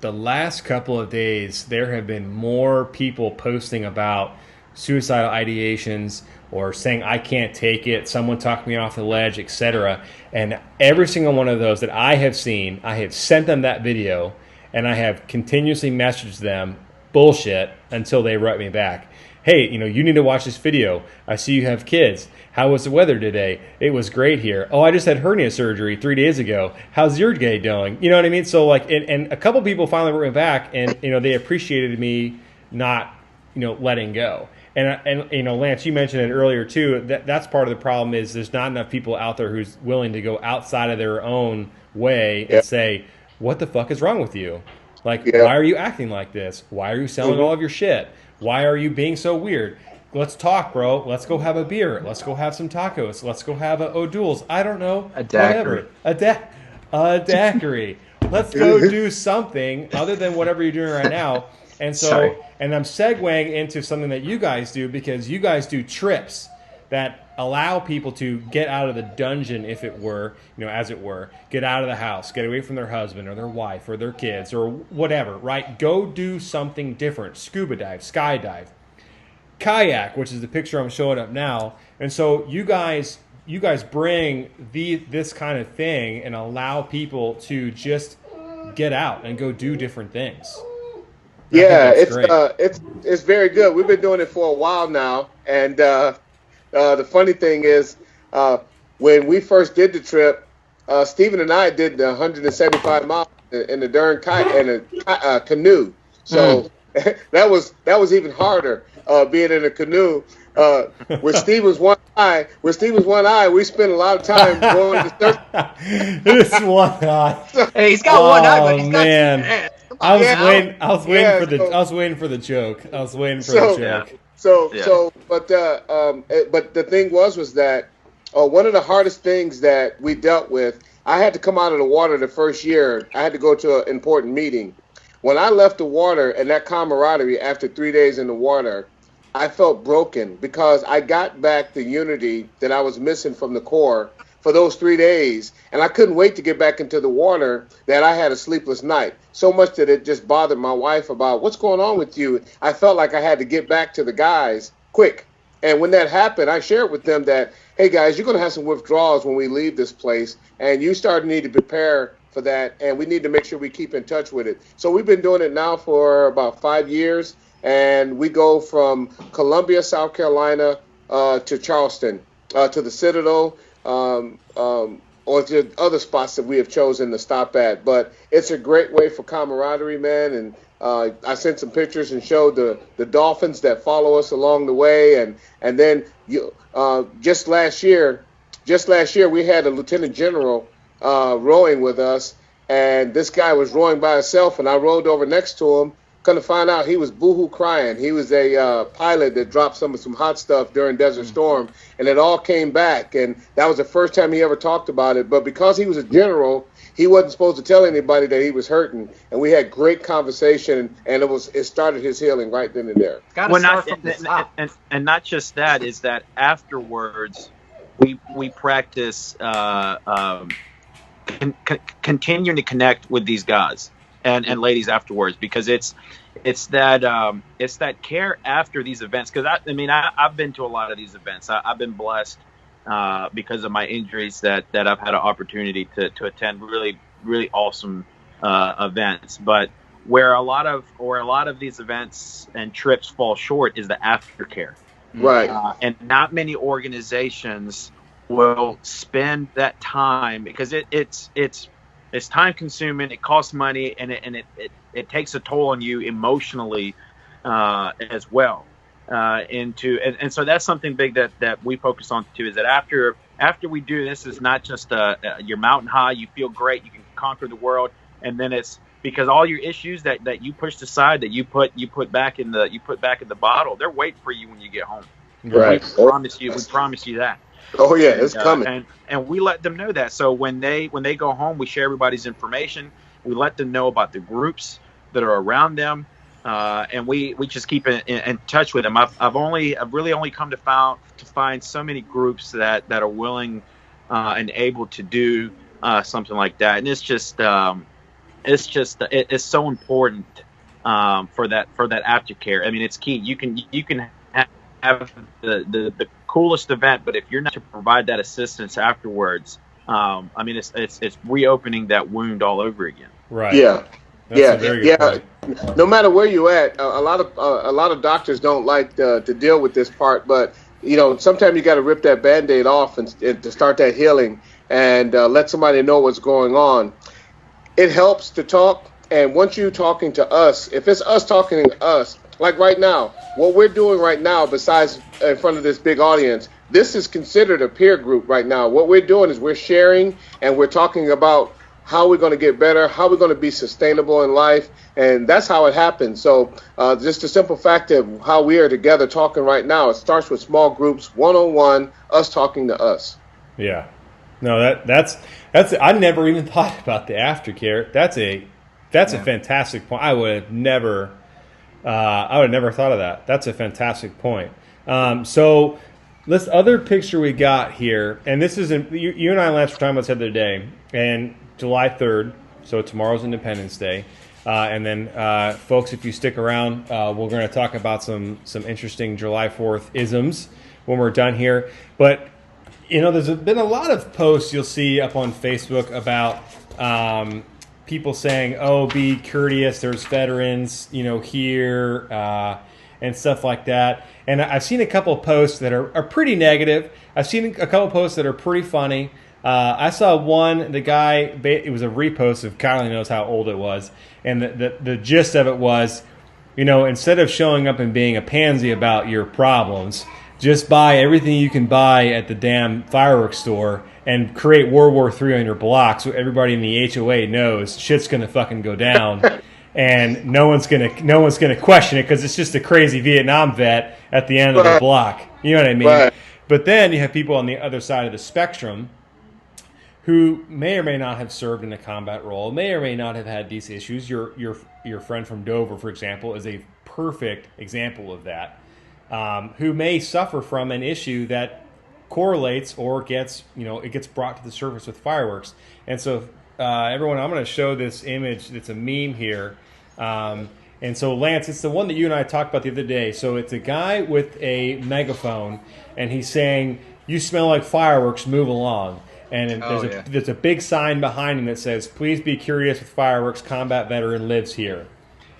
the last couple of days, there have been more people posting about suicidal ideations or saying, I can't take it, someone talked me off the ledge, etc. And every single one of those that I have seen, I have sent them that video, and I have continuously messaged them bullshit until they write me back. Hey, you need to watch this video. I see you have kids. How was the weather today? It was great here. Oh, I just had hernia surgery 3 days ago. How's your day going? You know what I mean? So and a couple people finally wrote me back, and they appreciated me not letting go. And Lance, you mentioned it earlier too. That's part of the problem is there's not enough people out there who's willing to go outside of their own way and say, what the fuck is wrong with you? Like, why are you acting like this? Why are you selling all of your shit? Why are you being so weird? Let's talk, bro. Let's go have a beer. Let's go have some tacos. Let's go have a O'Doul's. I don't know. A daiquiri. Whatever. A daiquiri. Let's go do something other than whatever you're doing right now. And so, and I'm segueing into something that you guys do, because you guys do trips that allow people to get out of the dungeon, if it were, as it were, get out of the house, get away from their husband or their wife or their kids or whatever, right? Go do something different. Scuba dive, skydive, kayak, which is the picture I'm showing up now. And so you guys bring this kind of thing and allow people to just get out and go do different things. Yeah, it's very good. We've been doing it for a while now, and the funny thing is, when we first did the trip, Stephen and I did the 175 miles in the darn canoe. So that was even harder, being in a canoe. With Stephen's one eye, we spent a lot of time going to surf. This one eye. Hey, he's got one eye, but he's got man. two hands. I was waiting for the joke. But the thing was that one of the hardest things that we dealt with, I had to come out of the water the first year. I had to go to an important meeting. When I left the water and that camaraderie after 3 days in the water, I felt broken because I got back the unity that I was missing from the Corps for those 3 days, and I couldn't wait to get back into the water that I had a sleepless night. So much that it just bothered my wife about what's going on with you. I felt like I had to get back to the guys quick. And when that happened, I shared with them that, hey guys, you're going to have some withdrawals when we leave this place, and you need to prepare for that, and we need to make sure we keep in touch with it. So we've been doing it now for about 5 years, and we go from Columbia, South Carolina, to Charleston, to the Citadel, or to other spots that we have chosen to stop at. But it's a great way for camaraderie, man. And I sent some pictures and showed the dolphins that follow us along the way. And then just last year we had a lieutenant general rowing with us, and this guy was rowing by himself, and I rowed over next to him. Come to find out, he was boohoo crying. He was a pilot that dropped some hot stuff during Desert Storm, and it all came back. And that was the first time he ever talked about it. But because he was a general, he wasn't supposed to tell anybody that he was hurting. And we had great conversation, and it started his healing right then and there. And not just that, is that afterwards, we practice continuing to connect with these guys and ladies afterwards, because it's that care after these events. Because I've been to a lot of these events. I've been blessed because of my injuries that I've had an opportunity to attend really, really awesome events. But where a lot of these events and trips fall short is the aftercare. Right. And not many organizations will spend that time, because it's time consuming, it costs money, and it takes a toll on you emotionally as well. And so that's something big that we focus on too, is that after we do this, is not just your mountain high, you feel great, you can conquer the world, and then it's because all your issues that you pushed aside, that you put back in the bottle, they're waiting for you when you get home. Right. We promise you that. Oh yeah, it's coming. And we let them know that. So when they go home, we share everybody's information. We let them know about the groups that are around them, and we just keep in touch with them. I've really only come to find so many groups that are willing and able to do something like that. And it's so important for that aftercare. I mean, it's key. You can have the coolest event, but if you're not to provide that assistance afterwards, it's reopening that wound all over again. Right. Yeah. That's a very good point. No matter where you at, a lot of doctors don't like to deal with this part, but sometimes you got to rip that Band-Aid off and to start that healing, and let somebody know what's going on. It helps to talk, and once you're talking to us, if it's us talking to us, like right now, what we're doing right now, besides in front of this big audience, this is considered a peer group right now. What we're doing is we're sharing, and we're talking about how we're going to get better, how we're going to be sustainable in life, and that's how it happens. So just the simple fact of how we are together talking right now, it starts with small groups, one-on-one, us talking to us. Yeah. No, that's I never even thought about the aftercare. That's a fantastic point. I would have never thought of that. That's a fantastic point. So this other picture we got here, and this is you and I, Lance, were talking about this the other day, and July 3rd, so tomorrow's Independence Day. And then, folks, if you stick around, we're going to talk about some interesting July 4th isms when we're done here. But, there's been a lot of posts you'll see up on Facebook about people saying, oh, be courteous, there's veterans, here, and stuff like that. And I've seen a couple of posts that are pretty negative. I've seen a couple of posts that are pretty funny. I saw one, the guy, it was a repost of, God only knows how old it was, and the gist of it was, instead of showing up and being a pansy about your problems, just buy everything you can buy at the damn fireworks store and create World War III on your block so everybody in the HOA knows shit's gonna fucking go down, and no one's gonna question it because it's just a crazy Vietnam vet at the end of the block. You know what I mean? Right. But then you have people on the other side of the spectrum who may or may not have served in a combat role, may or may not have had these issues. Your friend from Dover, for example, is a perfect example of that, who may suffer from an issue that correlates or gets brought to the surface with fireworks. And so, everyone, I'm going to show this image. It's a meme here. And so, Lance, it's the one that you and I talked about the other day. So it's a guy with a megaphone, and he's saying, "You smell like fireworks, move along." And there's a big sign behind him that says, "Please be curious with fireworks, combat veteran lives here."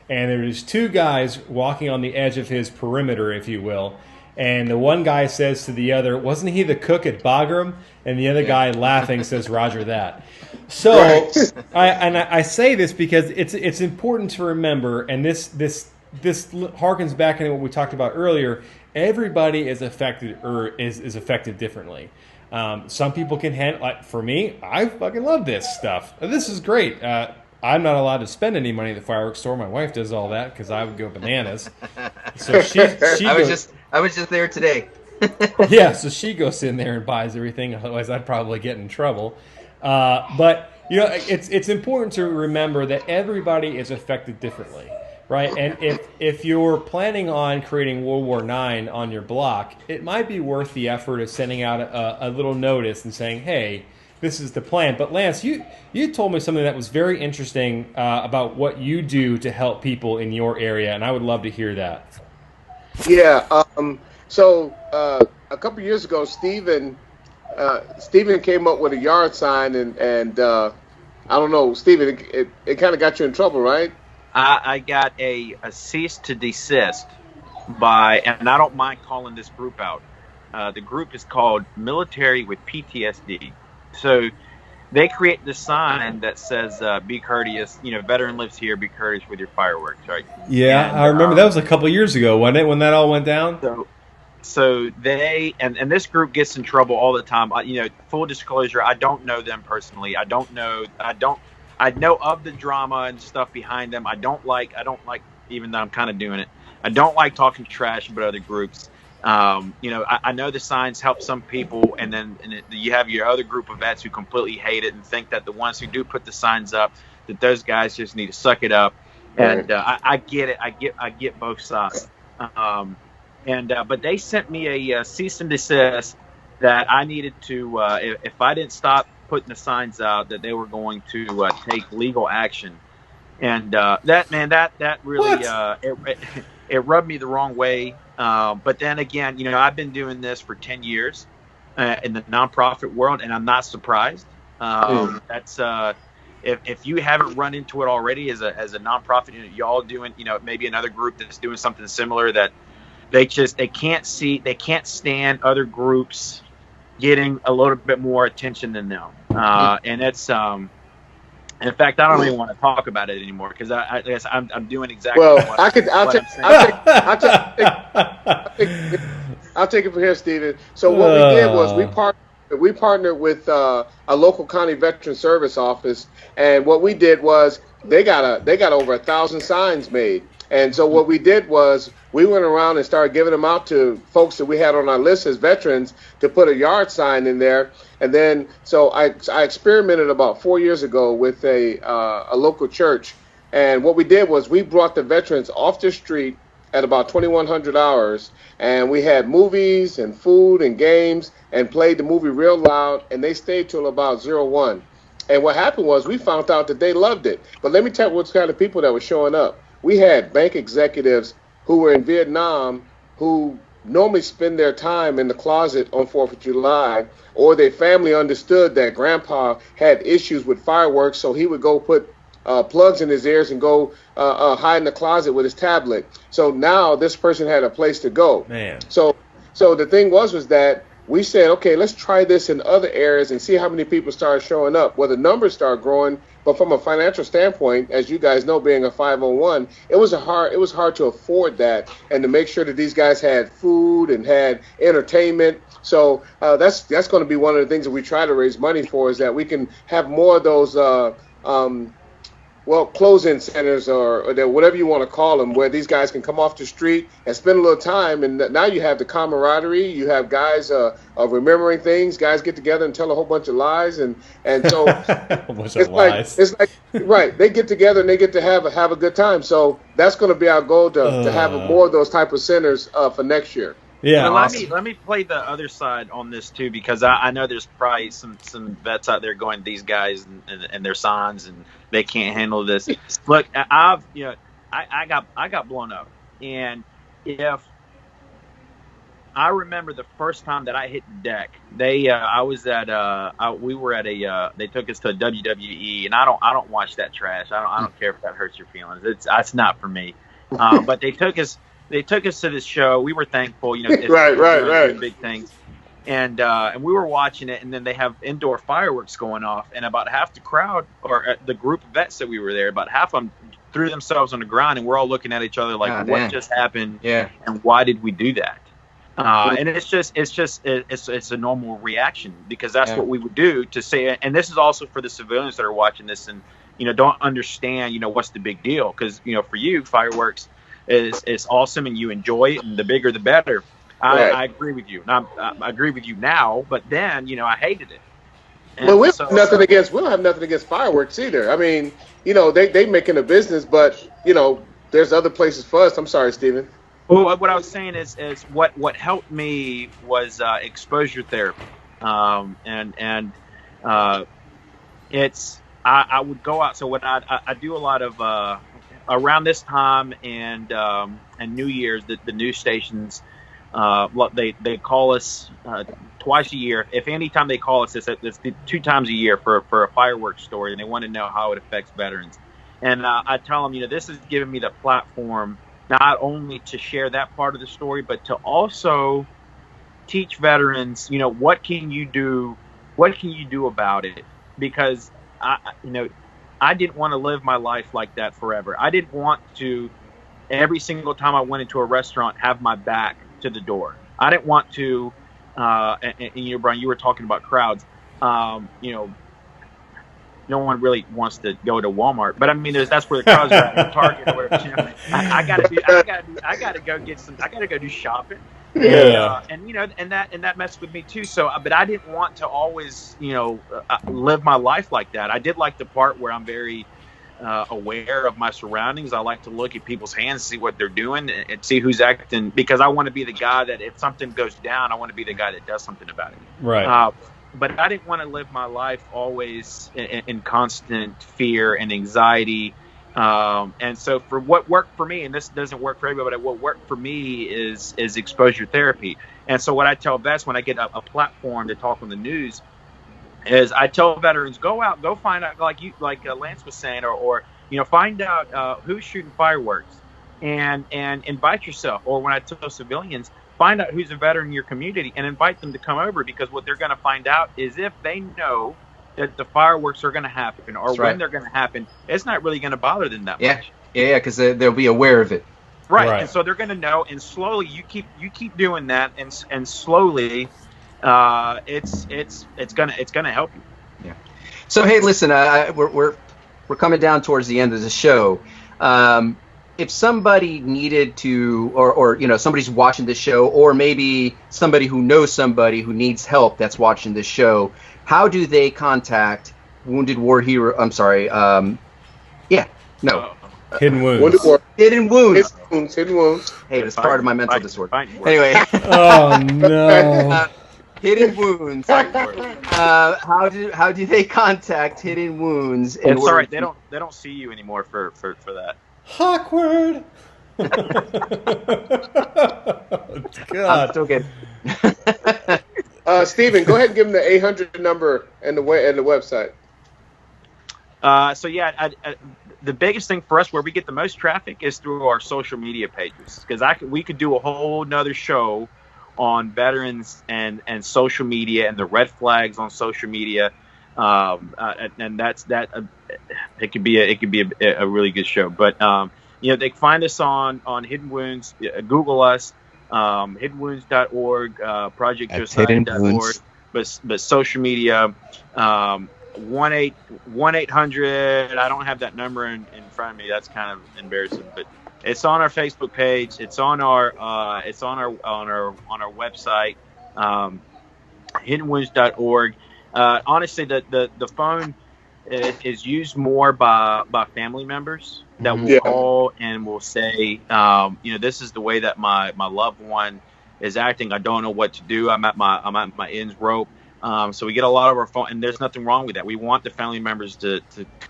And there's two guys walking on the edge of his perimeter, if you will. And the one guy says to the other, "Wasn't he the cook at Bagram?" And the other guy, laughing, says, "Roger that." So I say this because it's important to remember, and this harkens back into what we talked about earlier. Everybody is affected or is affected differently. Some people can handle, like for me, I fucking love this stuff. This is great. I'm not allowed to spend any money at the fireworks store. My wife does all that because I would go bananas. So she I was just there today. Yeah, so she goes in there and buys everything. Otherwise, I'd probably get in trouble. But it's important to remember that everybody is affected differently. Right, and if you're planning on creating World War IX on your block, it might be worth the effort of sending out a little notice and saying, "Hey, this is the plan." But Lance, you told me something that was very interesting about what you do to help people in your area, and I would love to hear that. Yeah. So a couple of years ago, Stephen came up with a yard sign, and I don't know, Stephen, it kind of got you in trouble, right? I got a cease to desist by, and I don't mind calling this group out. The group is called Military with PTSD. So they create this sign that says, "Be courteous. Veteran lives here. Be courteous with your fireworks." Right? Yeah, and I remember that was a couple of years ago, wasn't it, when that all went down? So they and this group gets in trouble all the time. Full disclosure, I don't know them personally. I know of the drama and stuff behind them. I don't like, even though I'm kind of doing it, I don't like talking trash about other groups. I know the signs help some people, and then you have your other group of vets who completely hate it and think that the ones who do put the signs up, that those guys just need to suck it up. And I get it. I get both sides. But they sent me a cease and desist that I needed to, if I didn't stop putting the signs out, that they were going to take legal action. And that really it rubbed me the wrong way. But then again, I've been doing this for 10 years in the nonprofit world, and I'm not surprised. That's if you haven't run into it already as a nonprofit, y'all doing, maybe another group that's doing something similar, that they can't stand other groups getting a little bit more attention than them. And it's in fact, I don't even want to talk about it anymore, because I guess I'm doing exactly. Well, I'll take it from here, Stephen. So what we did was we partnered with a local county veteran service office, and what we did was they got over 1,000 signs made. And so what we did was we went around and started giving them out to folks that we had on our list as veterans to put a yard sign in there. And then so I experimented about 4 years ago with a local church. And what we did was we brought the veterans off the street at about 2100 hours, and we had movies and food and games and played the movie real loud, and they stayed till about 01. And what happened was we found out that they loved it. But let me tell you what kind of people that were showing up. We had bank executives who were in Vietnam who normally spend their time in the closet on 4th of July, or their family understood that grandpa had issues with fireworks, so he would go put plugs in his ears and go hide in the closet with his tablet. So now this person had a place to go. Man. So the thing was that we said, okay, let's try this in other areas and see how many people start showing up. Well, the numbers start growing, but from a financial standpoint, as you guys know, being a 501, it was hard to afford that and to make sure that these guys had food and had entertainment. So that's going to be one of the things that we try to raise money for, is that we can have more of those close-in centers or whatever you want to call them, where these guys can come off the street and spend a little time. And now you have the camaraderie. You have guys remembering things. Guys get together and tell a whole bunch of lies. And so it's like right. They get together and they get to have a good time. So that's going to be our goal to have more of those type of centers for next year. Yeah. Well, let me play the other side on this too, because I know there's probably some vets out there going, these guys and their signs, and they can't handle this. Look, I got blown up, and if I remember the first time that I hit the deck, they took us to a WWE, and I don't watch that trash. I don't care if that hurts your feelings. That's not for me. But they took us to this show. We were thankful, right. Big things. And we were watching it, and then they have indoor fireworks going off, and about half the crowd, or the group of vets that we were there, about half of them threw themselves on the ground, and we're all looking at each other like, what just happened? Yeah. And why did we do that? And it's a normal reaction, because that's what we would do to say. And this is also for the civilians that are watching this and don't understand what's the big deal, because for you, fireworks is awesome and you enjoy it, and the bigger the better. I agree with you. I agree with you now, but then I hated it. And well, we don't have nothing against fireworks either. I mean, they making a business, but there's other places for us. I'm sorry, Stephen. Well, what I was saying is what helped me was exposure therapy, it's I would go out. So what I do a lot of around this time and New Year's, the news stations they call us twice a year. If any time they call us, it's 2 times a year for a fireworks story, and they want to know how it affects veterans. And I tell them, this is giving me the platform not only to share that part of the story, but to also teach veterans, what can you do about it? Because I didn't want to live my life like that forever. I didn't want to, every single time I went into a restaurant, have my back to the door. I didn't want to, and Brian, you were talking about crowds. No one really wants to go to Walmart, but I mean, that's where the crowds are at, Target or whatever. I gotta go get some. I gotta go do shopping. Yeah. And that messed with me too. So, but I didn't want to always, live my life like that. I did like the part where I'm very aware of my surroundings. I like to look at people's hands, see what they're doing, and see who's acting, because I want to be the guy that if something goes down, I want to be the guy that does something about it. Right. But I didn't want to live my life always in constant fear and anxiety. And so for what worked for me, and this doesn't work for everybody, but what worked for me is exposure therapy. And so what I tell vets when I get a platform to talk on the news is I tell veterans, go out, go find out, like Lance was saying, or find out who's shooting fireworks and invite yourself. Or when I tell civilians, find out who's a veteran in your community and invite them to come over, because what they're going to find out is if they know that the fireworks are going to happen or when they're going to happen, it's not really going to bother them that much. Yeah, because they'll be aware of it. Right. And so they're going to know, and slowly you keep doing that, and slowly it's gonna help you. Yeah. So hey, listen, we're coming down towards the end of the show. If somebody needed to, or somebody's watching this show, or maybe somebody who knows somebody who needs help that's watching this show, how do they contact Wounded War Hero? I'm sorry. Hidden Wounds. Hidden Wounds. Hidden Wounds. Hey, it's part of my mental disorder. Anyway. Oh no. Hidden Wounds. How do they contact Hidden Wounds? It's all right. They don't see you anymore for that. Awkward. God. I'm still getting. Stephen, go ahead and give them the 800 number and the website. The biggest thing for us, where we get the most traffic, is through our social media pages. Because we could do a whole nother show on veterans and social media and the red flags on social media, and that's that. It could be a really good show. But they can find us on Hidden Wounds. Google us, hiddenwounds.org, projectjosiah.org. But social media, 1-800. I don't have that number in front of me. That's kind of embarrassing, but it's on our Facebook page. It's on our website, hiddenwounds.org. Honestly, the phone is used more by family members that will call and will say, this is the way that my loved one is acting. I don't know what to do. I'm at my ends rope. So we get a lot of our phone, and there's nothing wrong with that. We want the family members to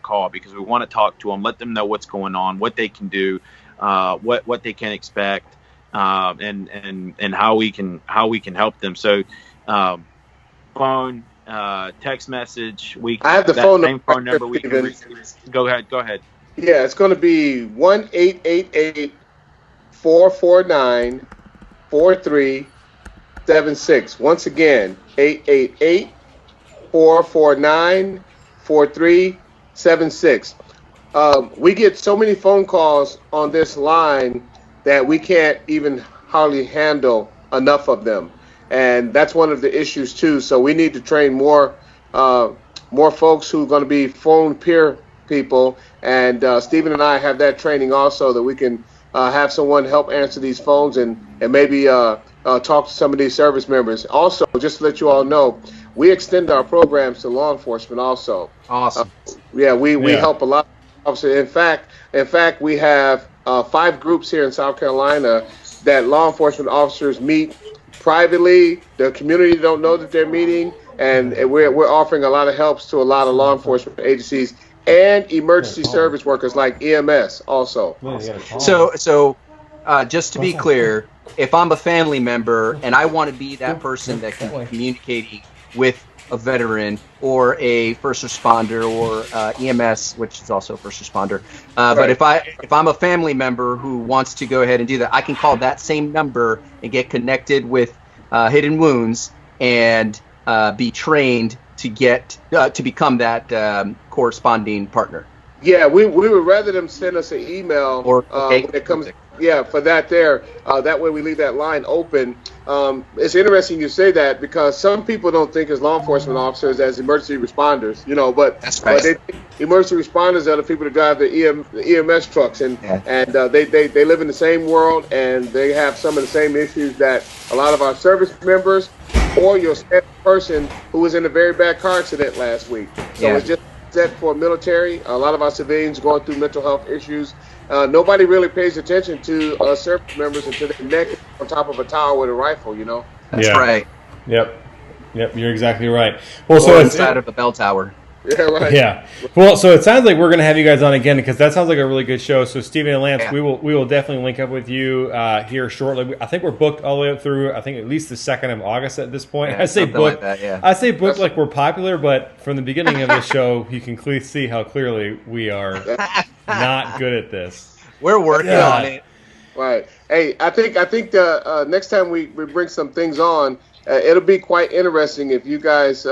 call, because we want to talk to them, let them know what's going on, what they can do, what they can expect, and how we can help them. So, phone, text message. I have the same phone number. We can go ahead. Yeah, it's going to be 1-888-449-4376. Once again, 888-449-4376. We get so many phone calls on this line that we can't even hardly handle enough of them, and that's one of the issues too. So we need to train more folks who are going to be phone peer people, and Stephen and I have that training also, that we can have someone help answer these phones and maybe talk to some of these service members. Also, just to let you all know, we extend our programs to law enforcement also. Awesome. We help a lot of officers. In fact, we have 5 groups here in South Carolina that law enforcement officers meet privately. The community don't know that they're meeting, and we're offering a lot of helps to a lot of law enforcement agencies and emergency service workers like EMS also. So just to be clear, if I'm a family member and I want to be that person that can be communicating with a veteran or a first responder or EMS, which is also a first responder, but if I'm a family member who wants to go ahead and do that, I can call that same number and get connected with Hidden Wounds and be trained to get to become that corresponding partner. Yeah, we would rather them send us an email when it comes. Yeah, for that there. That way we leave that line open. It's interesting you say that because some people don't think as law enforcement officers as emergency responders, but that's right. But emergency responders are the people that drive the EMS trucks, and they live in the same world, and they have some of the same issues that a lot of our service members or your person who was in a very bad car accident last week. So it's just set for military. A lot of our civilians going through mental health issues. Nobody really pays attention to service members until they're naked on top of a tower with a rifle, That's right. Yep, you're exactly right. Well, so inside of a bell tower. Yeah, right. Yeah. Well, so it sounds like we're going to have you guys on again because that sounds like a really good show. So Stephen and Lance, we will definitely link up with you here shortly. I think we're booked all the way up through at least the 2nd of August at this point. I say booked. Like that, I say booked like we're popular, but from the beginning of the show, you can clearly see how clearly we are not good at this. We're working on it. Right. Hey, I think the next time we bring some things on, it'll be quite interesting if you guys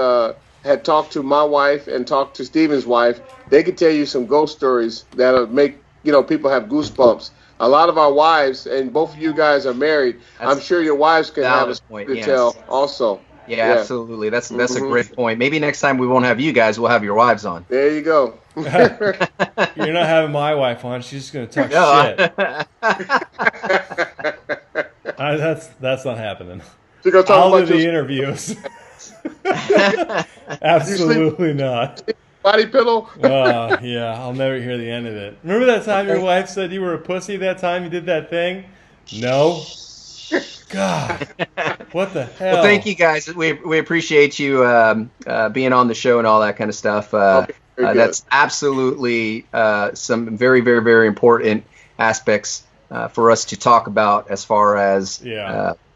had talked to my wife and talked to Stephen's wife. They could tell you some ghost stories that'll make people have goosebumps. A lot of our wives, and both of you guys are married. I'm sure your wives can have a story to tell also. Yeah, absolutely. That's a great point. Maybe next time we won't have you guys, we'll have your wives on. There you go. You're not having my wife on. She's just going to talk shit. That's not happening. I'll do the interviews. Absolutely not. Body pillow? Yeah, I'll never hear the end of it. Remember that time your wife said you were a pussy that time you did that thing? No. God, what the hell? Well, thank you guys. We appreciate you being on the show and all that kind of stuff. That's absolutely some very, very, very important aspects for us to talk about as far as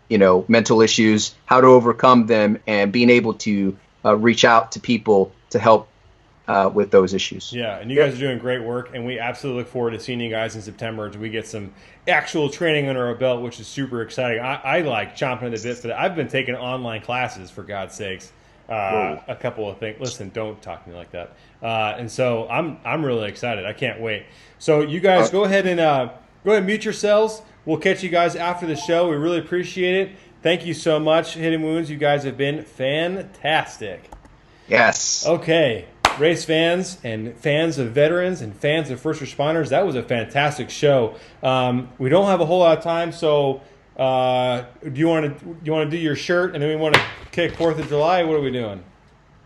mental issues, how to overcome them, and being able to reach out to people to help with those issues. Yeah, and you guys are doing great work, and we absolutely look forward to seeing you guys in September as we get some actual training under our belt, which is super exciting. I like chomping at the bit for that. I've been taking online classes, for God's sakes. A couple of things. Listen, don't talk to me like that. And so I'm really excited. I can't wait. So you guys go ahead and mute yourselves. We'll catch you guys after the show. We really appreciate it. Thank you so much, Hidden Wounds. You guys have been fantastic. Yes. Okay. Race fans and fans of veterans and fans of first responders, that was a fantastic show. We don't have a whole lot of time, so do you want to do your shirt and then we want to kick 4th of July? What are we doing?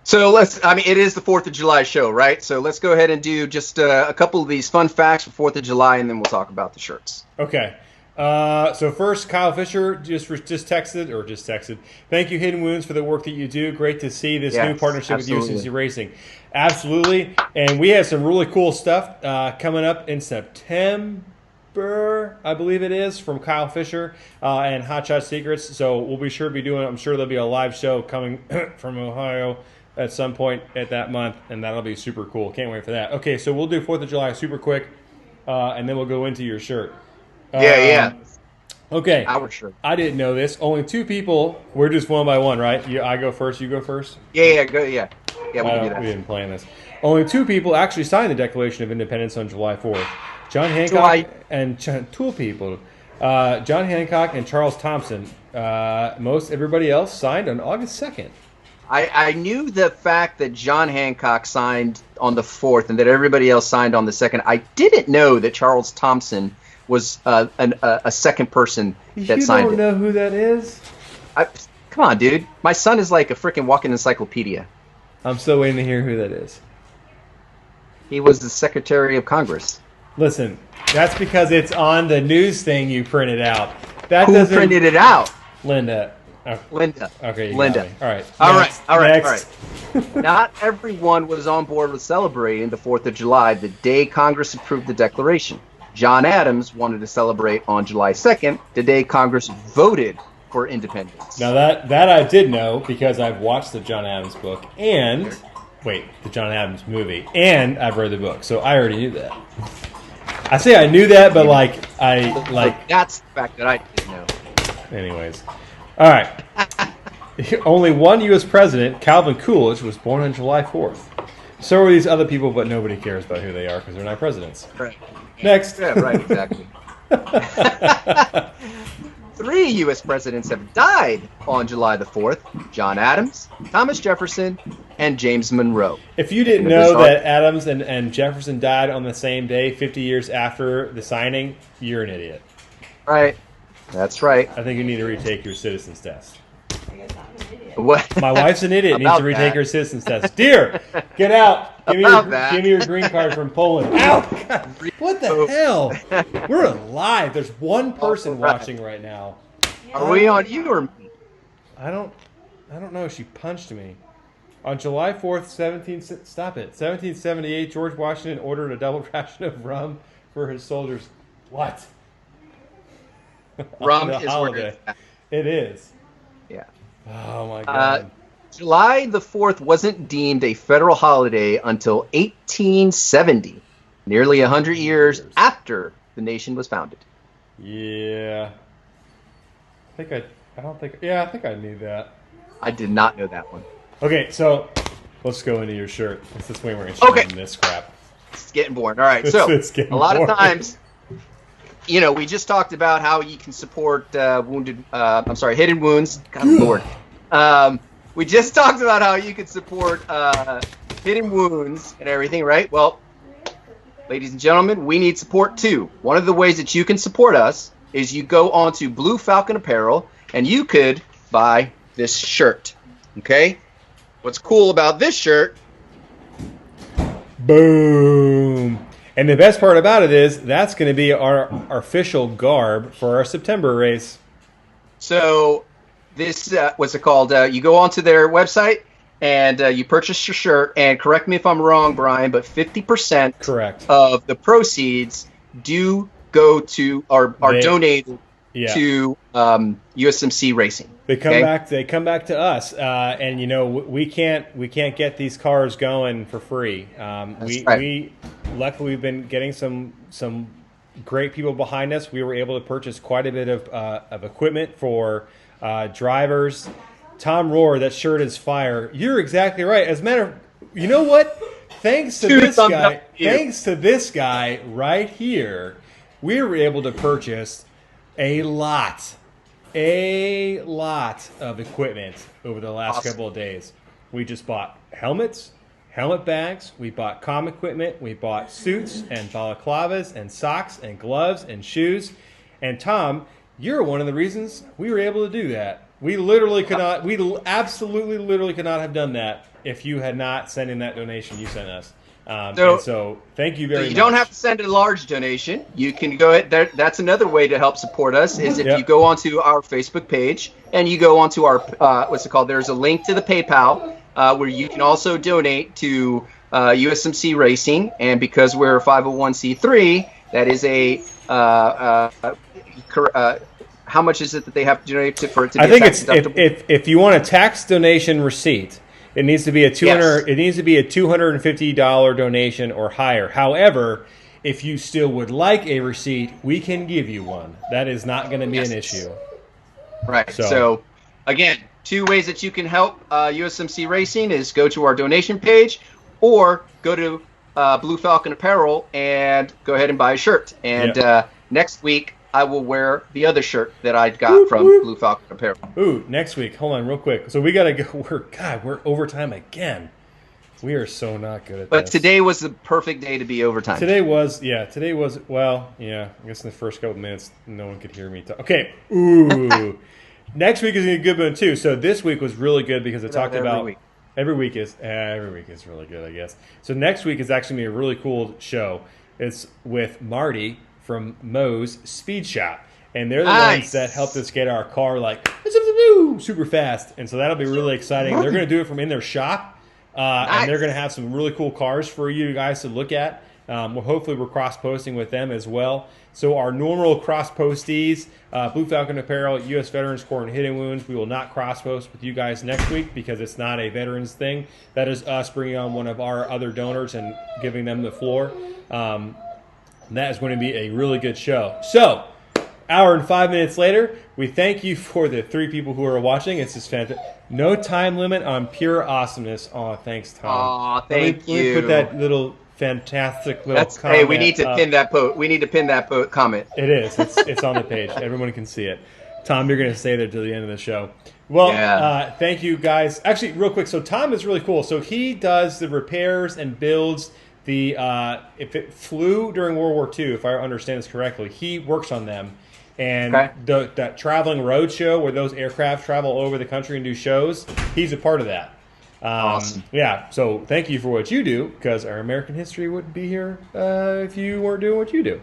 So it is the 4th of July show, right? So let's go ahead and do just a couple of these fun facts for 4th of July, and then we'll talk about the shirts. Okay. So first, Kyle Fisher just texted. Thank you, Hidden Wounds, for the work that you do. Great to see this new partnership with UCC Racing. Absolutely. And we have some really cool stuff coming up in September, I believe it is, from Kyle Fisher and Hot Shot Secrets. So we'll be sure to be doing, I'm sure there'll be a live show coming from Ohio at some point at that month, and that'll be super cool. Can't wait for that. Okay, so we'll do 4th of July super quick, and then we'll go into your shirt. Yeah. Okay. Our shirt. I didn't know this. Only 2 people. We're just one by one, right? I go first. You go first. Yeah. Go. Yeah. Yeah. We can do that. We didn't plan this. Only 2 people actually signed the Declaration of Independence on July 4th. John Hancock and 2 people. John Hancock and Charles Thompson. Most everybody else signed on August 2nd. I knew the fact that John Hancock signed on the 4th and that everybody else signed on the 2nd. I didn't know that Charles Thompson was a second person that signed it. You don't know who that is? Come on, dude. My son is like a freaking walking encyclopedia. I'm still waiting to hear who that is. He was the Secretary of Congress. Listen, that's because it's on the news thing you printed out. Who printed it out? Linda. Oh. Linda. Okay, Linda. All right. All right. Not everyone was on board with celebrating the 4th of July, the day Congress approved the Declaration. John Adams wanted to celebrate on July 2nd, the day Congress voted for independence. Now that I did know because I've watched the John Adams book and the John Adams movie, and I've read the book, so I already knew that. I say I knew that, but that's the fact that I didn't know. Anyways, all right. Only one U.S. president, Calvin Coolidge, was born on July 4th. So are these other people, but nobody cares about who they are because they're not presidents. Right. Next. Yeah, right, exactly. 3 U.S. presidents have died on July the 4th. John Adams, Thomas Jefferson, and James Monroe. If you didn't know that Adams and Jefferson died on the same day, 50 years after the signing, you're an idiot. Right. That's right. I think you need to retake your citizens test. What? My wife's an idiot. Needs to retake her citizens test. Dear, get out. Give me your green card from Poland. Ow! What the hell? We're alive. There's one person watching right now. Are we on you or me? I don't know. She punched me. On July 4th, 1778, George Washington ordered a double ration of rum for his soldiers. What? Rum is holiday. It is. Yeah. Oh my God. July the 4th wasn't deemed a federal holiday until 1870, nearly 100 years after the nation was founded. Yeah. I think I knew that. I did not know that one. Okay, so let's go into your shirt. It's this way we're interested in this crap. It's getting boring. All right, so a lot of times, we just talked about how you can support hidden wounds. God, Lord. We just talked about how you can support hidden wounds and everything, right? Well, ladies and gentlemen, we need support too. One of the ways that you can support us is you go onto Blue Falcon Apparel and you could buy this shirt. Okay? What's cool about this shirt? Boom. And the best part about it is that's going to be our official garb for our September race. So this, what's it called? You go onto their website and you purchase your shirt. And correct me if I'm wrong, Brian, but 50% correct of the proceeds do go to are donated to USMC Racing. They come back. They come back to us, and we can't get these cars going for free. We luckily we've been getting some great people behind us. We were able to purchase quite a bit of equipment for drivers. Tom Rohr, that shirt is fire. You're exactly right. As a matter of, you know what? Thanks to this guy right here, we were able to purchase a lot of equipment over the last couple of days. We just bought helmets, helmet bags, we bought comm equipment, we bought suits and balaclavas and socks and gloves and shoes. And Tom, you're one of the reasons we were able to do that. We absolutely literally could not have done that if you had not sent in that donation you sent us. So thank you very much. You don't have to send a large donation. You can go ahead. That's another way to help support us is if you go onto our Facebook page and you go onto our, there's a link to the PayPal where you can also donate to USMC Racing. And because we're a 501c3, that is how much is it that they have to donate for it to be tax deductible? If you want a tax donation receipt, it needs to be a $250 donation or higher. However, if you still would like a receipt, we can give you one. That is not going to be an issue. Right. So again, 2 ways that you can help USMC Racing is go to our donation page or go to Blue Falcon Apparel and go ahead and buy a shirt. And next week, I will wear the other shirt that I got from Blue Falcon Apparel. Ooh, next week. Hold on real quick. So we got to go. We're overtime again. We are so not good at this. But today was the perfect day to be overtime. Today was, I guess in the first couple of minutes, no one could hear me talk. Okay. Ooh. Next week is going to be a good one, too. So this week was really good because it talked about... Every week is really good, I guess. So next week is actually going to be a really cool show. It's with Marty from Moe's Speed Shop. And they're the ones that helped us get our car like super fast. And so that'll be really exciting. They're going to do it from in their shop. And they're going to have some really cool cars for you guys to look at. Hopefully we're cross-posting with them as well. So our normal cross-postees, Blue Falcon Apparel, U.S. Veterans Corps, and Hidden Wounds, we will not cross-post with you guys next week because it's not a veterans thing. That is us bringing on one of our other donors and giving them the floor. That is going to be a really good show. So, hour and 5 minutes later, we thank you for the 3 people who are watching. It's just fantastic. No time limit on pure awesomeness. Oh, thanks, Tom. Oh, thank you. Let me put that little fantastic little comment. Hey, we need to pin that We need to pin that comment. It is. It's on the page. Everyone can see it. Tom, you're going to stay there till the end of the show. Well, thank you guys. Actually, real quick. So Tom is really cool. So he does the repairs and builds the. If it flew during World War II, if I understand this correctly, he works on them. And that traveling road show where those aircraft travel over the country and do shows, he's a part of that. Awesome. Yeah, so thank you for what you do, because our American history wouldn't be here if you weren't doing what you do.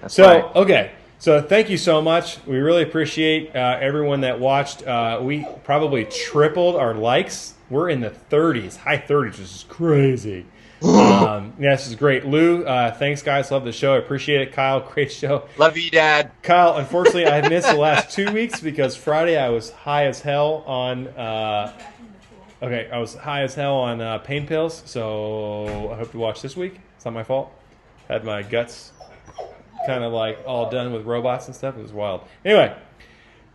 That's right. Okay. So thank you so much. We really appreciate everyone that watched. We probably tripled our likes. We're in the 30s, high 30s, which is crazy. This is great. Lou, thanks, guys. Love the show. I appreciate it. Kyle, great show. Love you, Dad. Kyle, unfortunately, I missed the last 2 weeks because Friday I was high as hell on pain pills, so I hope to watch this week. It's not my fault. Had my guts kind of like all done with robots and stuff. It was wild. Anyway,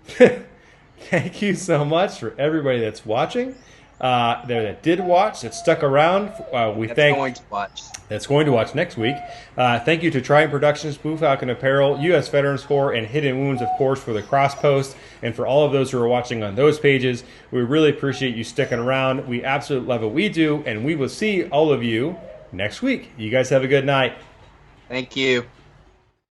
thank you so much for everybody that's watching. That did watch, that stuck around. That's going to watch next week. Thank you to Trident Productions, Blue Falcon Apparel, U.S. Veterans Corps, and Hidden Wounds, of course, for the cross post, and for all of those who are watching on those pages. We really appreciate you sticking around. We absolutely love what we do, and we will see all of you next week. You guys have a good night. Thank you.